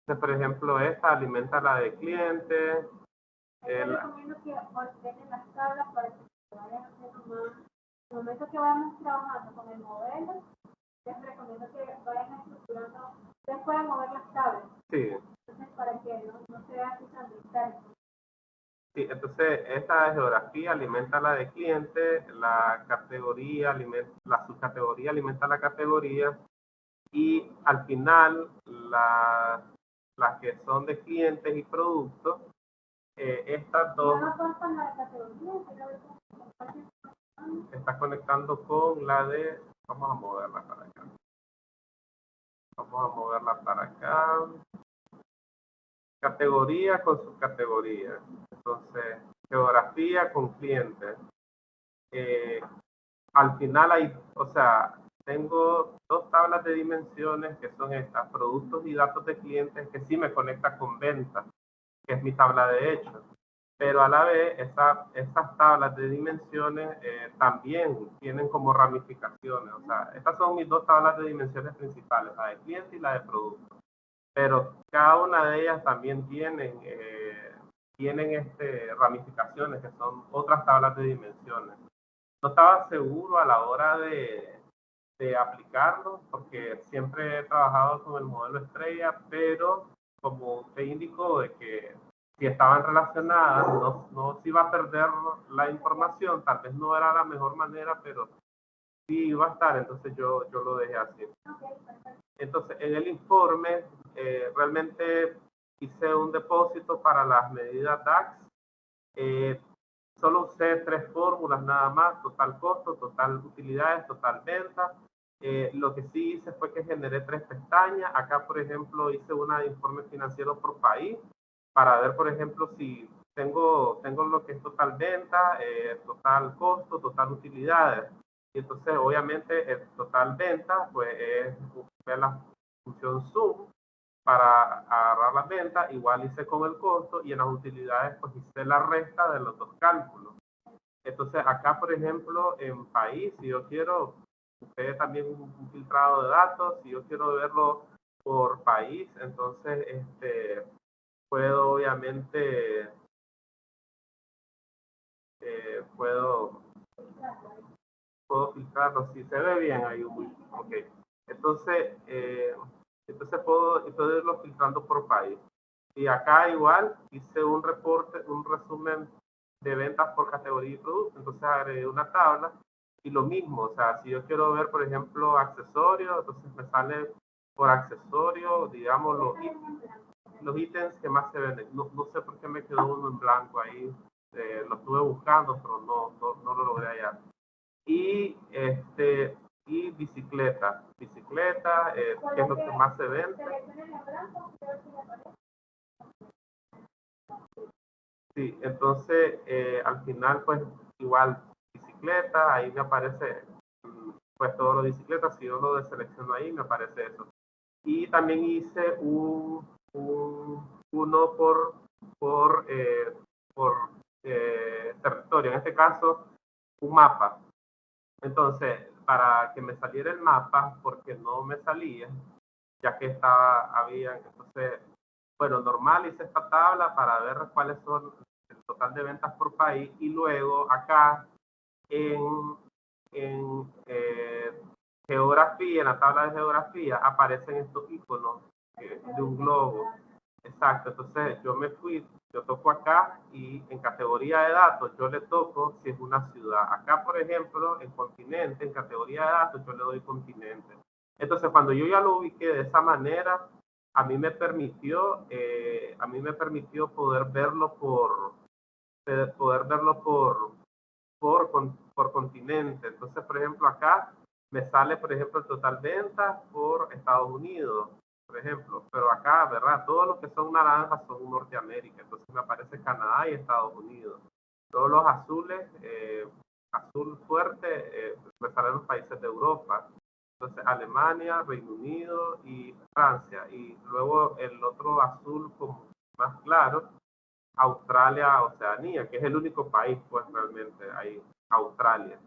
[SPEAKER 7] Entonces, por ejemplo, esta alimenta la de cliente.
[SPEAKER 2] Yo recomiendo que ordenen las tablas para que se vayan haciendo más. En el momento que vayamos trabajando con el modelo, les recomiendo que vayan estructurando. Ustedes pueden mover las tablas.
[SPEAKER 7] Sí.
[SPEAKER 2] Entonces, para que no se vean usando internos.
[SPEAKER 7] Sí, entonces esta de geografía alimenta la de cliente, la categoría la subcategoría alimenta la categoría y al final las que son de clientes y productos, estas dos está conectando con la de, vamos a moverla para acá. Vamos a moverla para acá. Categoría con subcategoría. Entonces, geografía con clientes. Al final hay, o sea, tengo dos tablas de dimensiones que son estas, productos y datos de clientes, que sí me conecta con ventas, que es mi tabla de hechos. Pero a la vez, estas tablas de dimensiones también tienen como ramificaciones. O sea, estas son mis dos tablas de dimensiones principales, la de cliente y la de producto. Pero cada una de ellas también tienen ramificaciones, que son otras tablas de dimensiones. No estaba seguro a la hora de aplicarlo, porque siempre he trabajado con el modelo estrella, pero como usted indicó de que si estaban relacionadas, no se iba a perder la información, tal vez no era la mejor manera, pero sí iba a estar, entonces yo lo dejé así. Entonces, en el informe, realmente hice un depósito para las medidas DAX. Solo usé 3 fórmulas nada más: total costo, total utilidades, total venta. Lo que sí hice fue que generé 3 pestañas. Acá, por ejemplo, hice una de informe financiero por país para ver, por ejemplo, si tengo lo que es total venta, total costo, total utilidades. Y entonces, obviamente, el total venta, pues es la función sum para agarrar las ventas. Igual hice con el costo, y en las utilidades, pues hice la resta de los dos cálculos. Entonces, acá, por ejemplo, en país, si yo quiero, usted también un filtrado de datos, si yo quiero verlo por país, entonces, puedo, obviamente, puedo filtrarlo. Si se ve bien ahí, ok. Entonces, puedo irlo filtrando por país. Y acá igual hice un reporte, un resumen de ventas por categoría y producto. Entonces agregué una tabla y lo mismo. O sea, si yo quiero ver, por ejemplo, accesorios, entonces me sale por accesorio, digamos, los ítems que más se venden. No sé por qué me quedó uno en blanco ahí. Lo estuve buscando, pero no lo logré hallar. Y bicicleta, que es lo que más se vende. Sí, entonces al final, pues igual bicicleta, ahí me aparece pues todo lo de bicicleta. Si yo lo deselecciono ahí, me aparece eso. Y también hice uno por territorio, en este caso un mapa. Entonces, para que me saliera el mapa, porque no me salía, ya que entonces, bueno, normal hice esta tabla para ver cuáles son el total de ventas por país, y luego acá en geografía, en la tabla de geografía, aparecen estos iconos de un globo. Exacto, entonces yo toco acá, y en categoría de datos yo le toco si es una ciudad. Acá, por ejemplo, en continente, en categoría de datos, yo le doy continente. Entonces, cuando yo ya lo ubiqué de esa manera, a mí me permitió poder verlo por continente. Entonces, por ejemplo, acá me sale, por ejemplo, el total ventas por Estados Unidos, por ejemplo, pero acá, ¿verdad? Todos los que son naranjas son Norteamérica, entonces me aparece Canadá y Estados Unidos. Todos los azules, azul fuerte, me salen los países de Europa. Entonces, Alemania, Reino Unido y Francia. Y luego el otro azul como más claro, Australia, Oceanía, que es el único país, pues realmente hay Australia.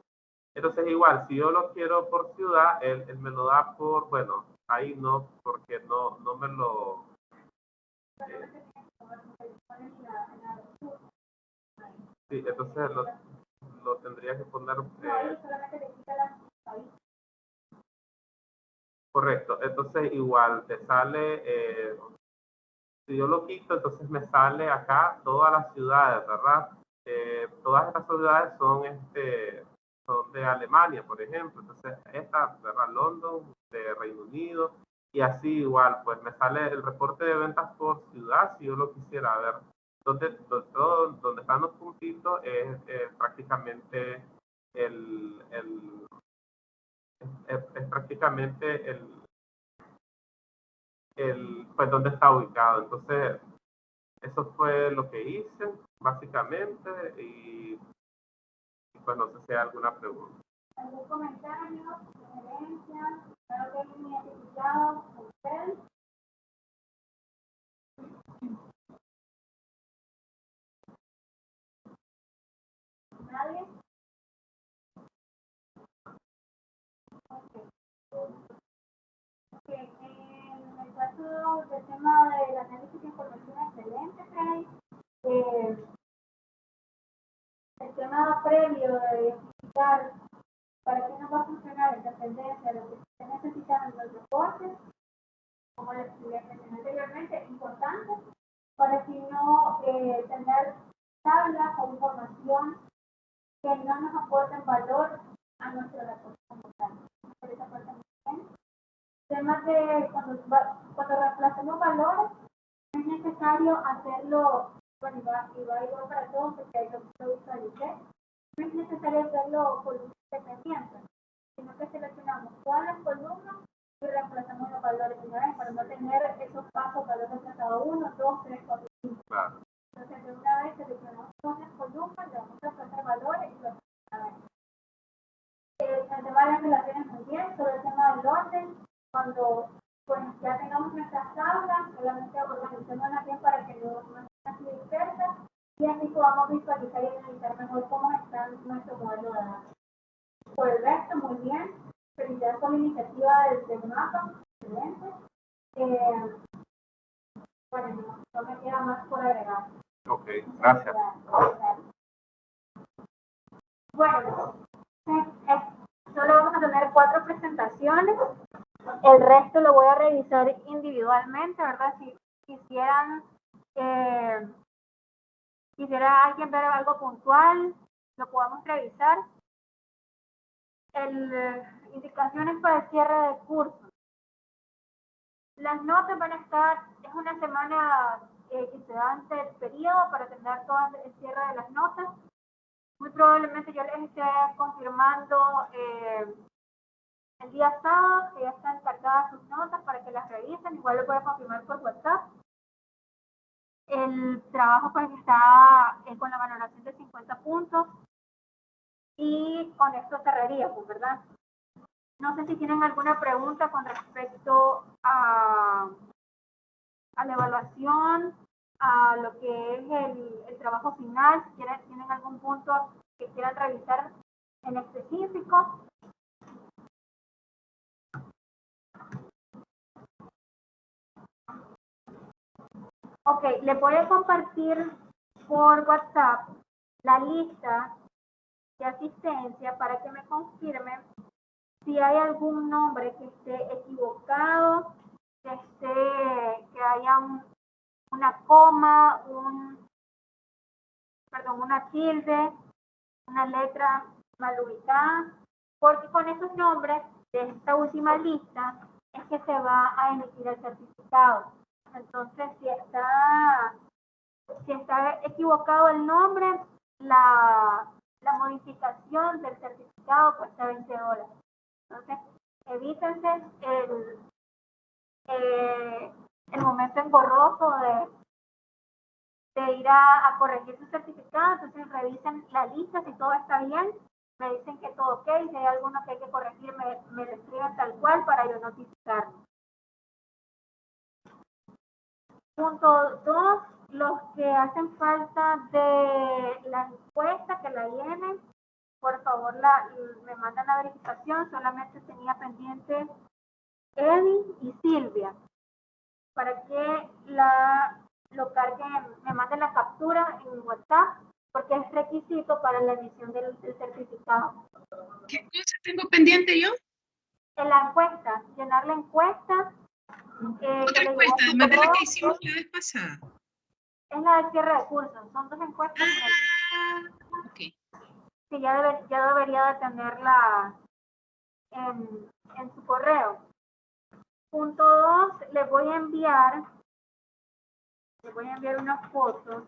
[SPEAKER 7] Entonces, igual, si yo lo quiero por ciudad, él me lo da por, bueno, ahí no, porque no me lo... sí, entonces lo tendría que poner... correcto, entonces igual te sale... si yo lo quito, entonces me sale acá todas las ciudades, ¿verdad? Todas estas ciudades son de Alemania, por ejemplo. Entonces, esta, ¿verdad? London, de Reino Unido, y así igual, pues me sale el reporte de ventas por ciudad, si yo lo quisiera ver. Donde están los puntitos es prácticamente es prácticamente pues donde está ubicado. Entonces, eso fue lo que hice, básicamente, y pues no sé si hay alguna pregunta.
[SPEAKER 2] ¿Algún comentario, sugerencia, algo que me identificado con usted? ¿Nadie? Okay. En el caso del tema del análisis de información excelente, Freddy, el tema previo de identificar para qué nos va a funcionar esta tendencia, lo que se necesitan en los reportes, como les mencioné anteriormente, es importante para si no tener tablas o información que no nos aporten valor a nuestro reporte como tal. Por esa parte muy bien. Temas de cuando reemplazamos valores, es necesario hacerlo, bueno, y va igual para todos porque hay que visualizar. No es necesario hacerlo columna independiente, sino que seleccionamos todas las columnas y reemplazamos los valores de una vez para no tener esos pasos, valores de cada 1, 2, 3, 4, 5.
[SPEAKER 7] Claro.
[SPEAKER 2] Entonces, de una vez seleccionamos todas las columnas, le vamos a pasar valores y los a ver. El tema de las relaciones muy bien, sobre el tema del orden, cuando pues, ya tengamos nuestras tablas, solamente organizémoslas bien para que no estén así dispersas y así podamos visualizar y analizar mejor cómo está nuestro modelo de datos. Por el resto, muy bien. Felicidades por la iniciativa del mapa. Excelente. Bueno, no me queda más por agregar.
[SPEAKER 7] Ok, gracias.
[SPEAKER 2] Bueno, solo vamos a tener 4 presentaciones. El resto lo voy a revisar individualmente, ¿verdad? Si quisiera alguien ver algo puntual, lo podemos revisar. Indicaciones para el cierre del curso. Las notas van a estar, es una semana que se da ante el periodo para tener todo el cierre de las notas. Muy probablemente yo les esté confirmando el día sábado que ya están cargadas sus notas para que las revisen. Igual lo pueden confirmar por WhatsApp. El trabajo pues está con la valoración de 50 puntos y con esto cerraría, pues, ¿verdad? No sé si tienen alguna pregunta con respecto a la evaluación, a lo que es el trabajo final, si tienen algún punto que quieran revisar en específico. Ok, les voy a compartir por WhatsApp la lista de asistencia para que me confirmen si hay algún nombre que esté equivocado, que haya una coma, una tilde, una letra mal ubicada, porque con esos nombres de esta última lista es que se va a emitir el certificado. Entonces, si está equivocado el nombre, la modificación del certificado cuesta $20. Entonces, evítense el momento engorroso de ir a corregir su certificado. Entonces, revisen la lista si todo está bien, me dicen que todo ok, si hay alguno que hay que corregir, me lo escriben tal cual para yo notificarlo. Punto 2, los que hacen falta de la encuesta, que la llenen, por favor me mandan la verificación. Solamente tenía pendiente Eddie y Silvia, para que lo carguen, me manden la captura en WhatsApp, porque es requisito para la emisión del certificado.
[SPEAKER 5] ¿Qué cosa tengo pendiente yo?
[SPEAKER 2] En la encuesta, llenar la encuesta.
[SPEAKER 5] Otra encuesta, además de la que hicimos la vez pasada.
[SPEAKER 2] Es la del cierre de curso, son 2 encuestas.
[SPEAKER 5] Ok.
[SPEAKER 2] Que ya debería de tenerla en su correo. Punto 2, les voy a enviar unas fotos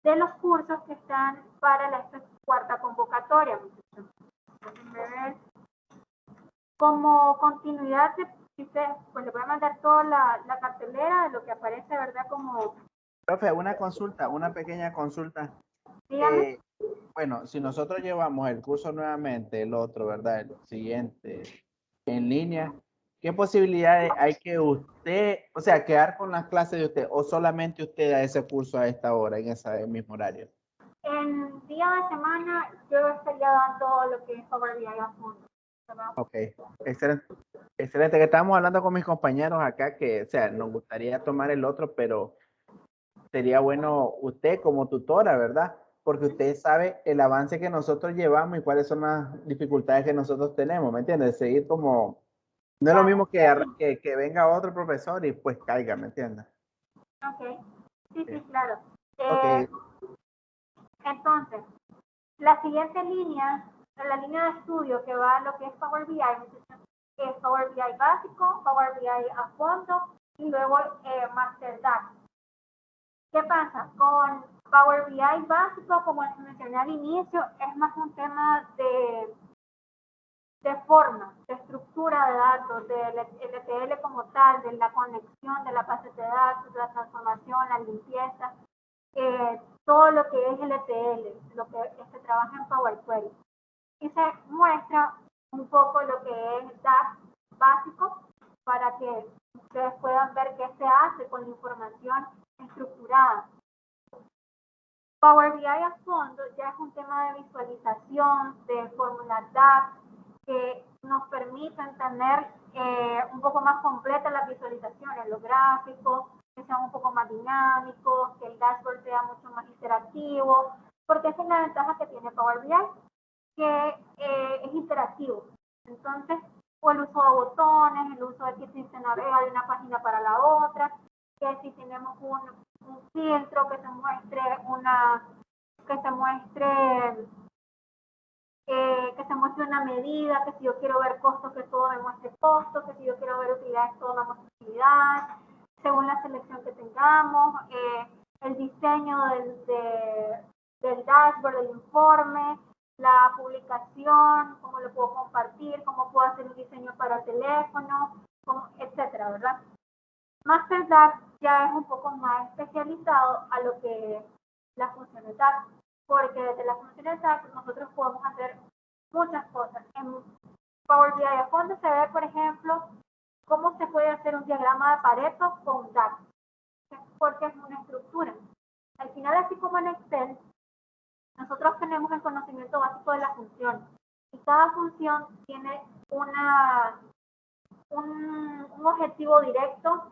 [SPEAKER 2] de los cursos que están para la cuarta convocatoria. Déjenme ver. Como continuidad, pues les voy a mandar toda la cartelera de lo que aparece, ¿verdad? Como...
[SPEAKER 6] Profe, una pequeña consulta. Bueno, si nosotros llevamos el curso nuevamente, el otro, ¿verdad? El siguiente, en línea, ¿qué posibilidades hay que usted, o sea, quedar con las clases de usted o solamente usted da ese curso a esta hora, en ese mismo horario?
[SPEAKER 2] En día de semana yo estaría dando lo que es Power BI a fondo.
[SPEAKER 6] Ok, excelente. Excelente, que estamos hablando con mis compañeros acá que, o sea, nos gustaría tomar el otro, pero sería bueno usted como tutora, ¿verdad? Porque usted sabe el avance que nosotros llevamos y cuáles son las dificultades que nosotros tenemos, ¿me entiendes? Seguir como, no es lo mismo que venga otro profesor y pues caiga, ¿me entiendes?
[SPEAKER 2] Ok, sí, claro.
[SPEAKER 6] Okay.
[SPEAKER 2] Entonces, la siguiente línea, la línea de estudio que va a lo que es Power BI, Power BI básico, Power BI a fondo y luego Master DAX. ¿Qué pasa? Con Power BI básico, como les mencioné al inicio, es más un tema de forma, de estructura de datos, del ETL como tal, de la conexión de la base de datos, la transformación, la limpieza, todo lo que es el ETL, lo que se trabaja en Power Query. Y se muestra un poco lo que es DAX básico para que ustedes puedan ver qué se hace con la información estructurada. Power BI a fondo ya es un tema de visualización, de fórmulas DAX, que nos permiten tener un poco más completas las visualizaciones, los gráficos, que sean un poco más dinámicos, que el dashboard sea mucho más interactivo, porque esa es la ventaja que tiene Power BI, que es interactivo. Entonces, o el uso de botones, el uso de que se navega de una página para la otra, que si tenemos un filtro que se muestre una medida, que si yo quiero ver costos, que todo me muestre costos, que si yo quiero ver utilidades, todo me muestre utilidades, según la selección que tengamos, el diseño del dashboard, del informe, la publicación, cómo lo puedo compartir, cómo puedo hacer un diseño para teléfono, etcétera, ¿verdad? Master DAX ya es un poco más especializado a lo que es las funciones DAX, porque desde las funciones DAX nosotros podemos hacer muchas cosas. En Power BI a fondo se ve, por ejemplo, cómo se puede hacer un diagrama de Pareto con DAX, porque es una estructura. Al final, así como en Excel, nosotros tenemos el conocimiento básico de las funciones y cada función tiene un objetivo directo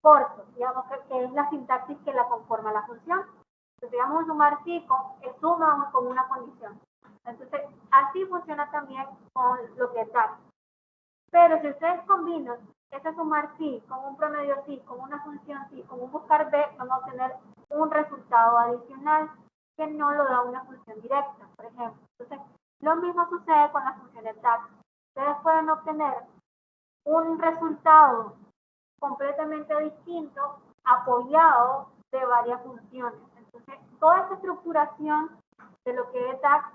[SPEAKER 2] corto, digamos que es la sintaxis que la conforma la función. Entonces, digamos, un sumar sí suma con una condición. Entonces, así funciona también con lo que es DAX. Pero si ustedes combinan ese sumar sí con un promedio sí, con una función sí, con un buscar B, van a obtener un resultado adicional que no lo da una función directa, por ejemplo. Entonces, lo mismo sucede con las funciones DAX. Ustedes pueden obtener un resultado completamente distinto, apoyado de varias funciones. Entonces, toda esta estructuración de lo que es DAX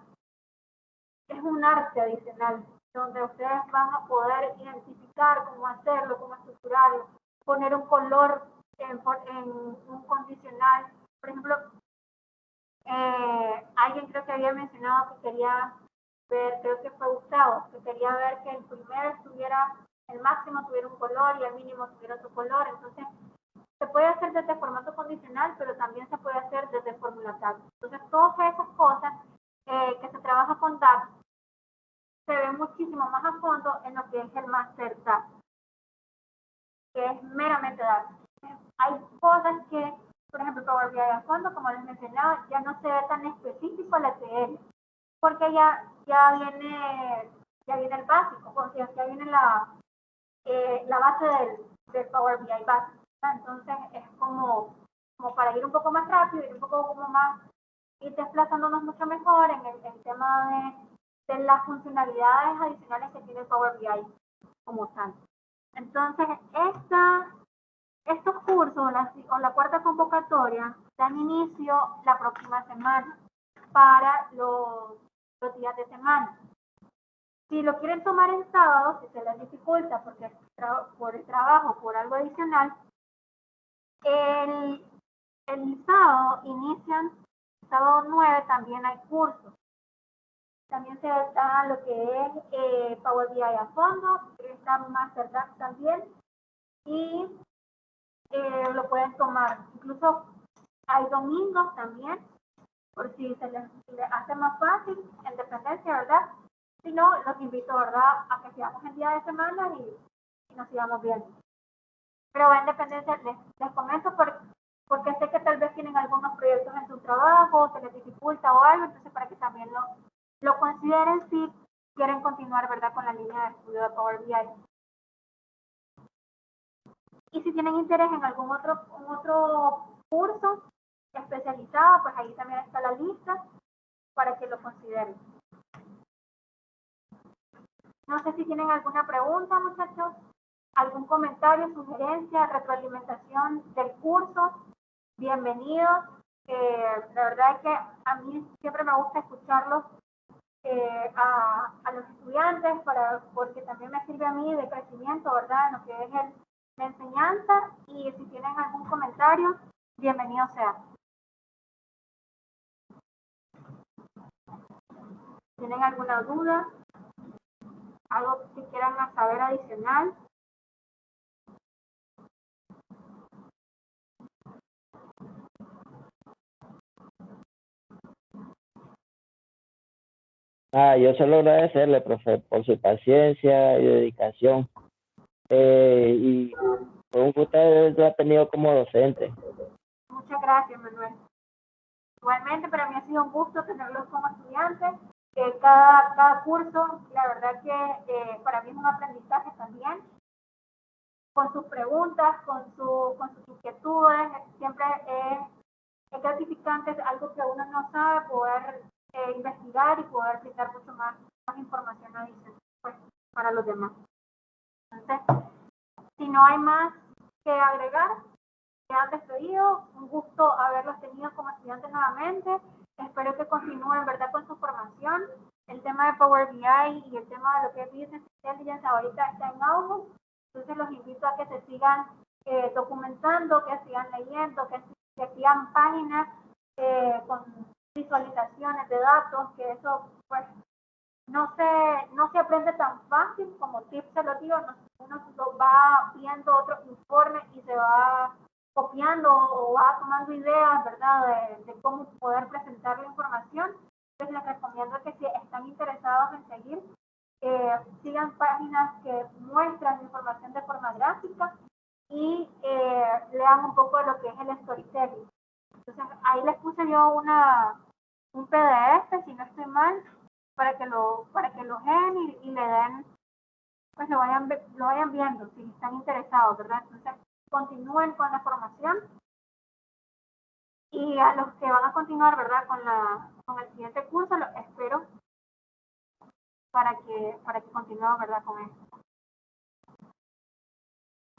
[SPEAKER 2] es un arte adicional, donde ustedes van a poder identificar cómo hacerlo, cómo estructurarlo, poner un color en un condicional. Por ejemplo, alguien creo que había mencionado que quería ver, creo que fue Gustavo, que quería ver que el primero estuviera, el máximo tuviera un color y el mínimo tuviera otro color. Entonces, se puede hacer desde formato condicional, pero también se puede hacer desde fórmula DAX. Entonces, todas esas cosas que se trabaja con DAX se ven muchísimo más a fondo en lo que es el Master DAX, que es meramente DAX. Hay cosas que, por ejemplo, Power BI a fondo, como les mencionaba, ya no se ve tan específico el ETL, porque ya viene el básico, o sea, ya viene la base del Power BI básico. Entonces es como para ir un poco más rápido, ir un poco como más, ir desplazándonos mucho mejor en el tema de las funcionalidades adicionales que tiene Power BI como tal. Entonces, estos cursos o la cuarta convocatoria dan inicio la próxima semana para los días de semana. Si lo quieren tomar en sábado, si se les dificulta porque por el trabajo, por algo adicional, el sábado inician, sábado 9 también hay cursos. También se da lo que es Power BI a fondo, está Master DAX también, y lo pueden tomar. Incluso hay domingos también, por si se les hace más fácil, en dependencia, ¿verdad? Si no, los invito, ¿verdad?, a que sigamos el día de semana y nos sigamos viendo. Pero en dependencia, les comento porque sé que tal vez tienen algunos proyectos en su trabajo, se les dificulta o algo, entonces para que también lo consideren si quieren continuar, ¿verdad?, con la línea de estudio de Power BI. Y si tienen interés en algún otro curso especializado, pues ahí también está la lista para que lo consideren. No sé si tienen alguna pregunta, muchachos, algún comentario, sugerencia, retroalimentación del curso. Bienvenidos. La verdad es que a mí siempre me gusta escucharlos a los estudiantes porque también me sirve a mí de crecimiento, ¿verdad? En lo que es la enseñanza. Y si tienen algún comentario, bienvenido sea. ¿Tienen alguna duda? ¿Algo que quieran saber adicional?
[SPEAKER 8] Yo solo agradecerle, profe, por su paciencia y dedicación. Y por un que usted lo ha tenido como docente.
[SPEAKER 2] Muchas gracias, Manuel. Igualmente, para mí ha sido un gusto tenerlos como estudiantes. Cada curso, la verdad que para mí es un aprendizaje también. Con sus preguntas, con sus inquietudes, siempre es gratificante, es algo que uno no sabe, poder investigar y poder brindar mucho más información adicional pues, para los demás. Entonces, si no hay más que agregar, quedan despedidos. Un gusto haberlos tenido como estudiantes nuevamente. Espero que continúen, ¿verdad?, con su formación. El tema de Power BI y el tema de lo que es Business Intelligence ahorita está en auge. Entonces los invito a que se sigan documentando, que sigan leyendo, que sigan páginas con visualizaciones de datos, que eso pues no se aprende tan fácil como tips se lo digo, uno va viendo otros informes y se va copiando o va tomando ideas, ¿verdad?, de cómo poder presentar la información. Entonces les recomiendo que si están interesados en seguir, sigan páginas que muestran información de forma gráfica y lean un poco de lo que es el storytelling. Entonces ahí les puse yo un PDF, si no estoy mal, para que lo vean y le den, pues lo vayan viendo si están interesados, ¿verdad? Entonces continúen con la formación y a los que van a continuar, ¿verdad?, con el siguiente curso, los espero para que continúen, ¿verdad?, con esto.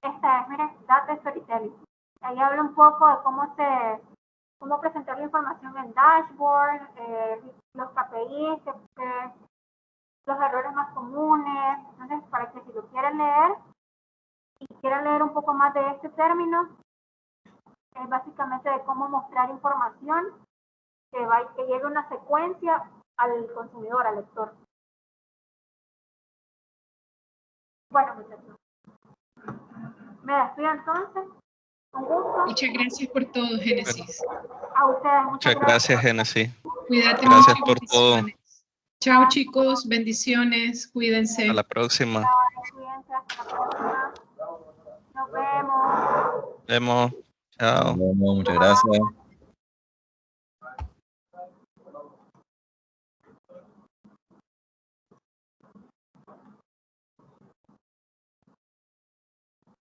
[SPEAKER 2] Esta es, miren, Data Storytelling. Ahí habla un poco de cómo presentar la información en dashboard, los KPIs, los errores más comunes. Entonces, para que si lo quieren leer y quieren leer un poco más de este término, es básicamente de cómo mostrar información que llegue una secuencia al consumidor, al lector. Bueno, muchachos, me despido entonces. Un gusto.
[SPEAKER 5] Muchas gracias por todo, Génesis.
[SPEAKER 2] A ustedes,
[SPEAKER 3] Muchas gracias, Génesis.
[SPEAKER 5] Cuídate
[SPEAKER 3] Gracias
[SPEAKER 5] mucho.
[SPEAKER 3] por todo.
[SPEAKER 5] Chao, chicos. Bendiciones. Cuídense.
[SPEAKER 3] Hasta la próxima.
[SPEAKER 2] Cuídense, hasta la próxima. Nos vemos.
[SPEAKER 3] Vemos. Chao.
[SPEAKER 9] Muchas gracias.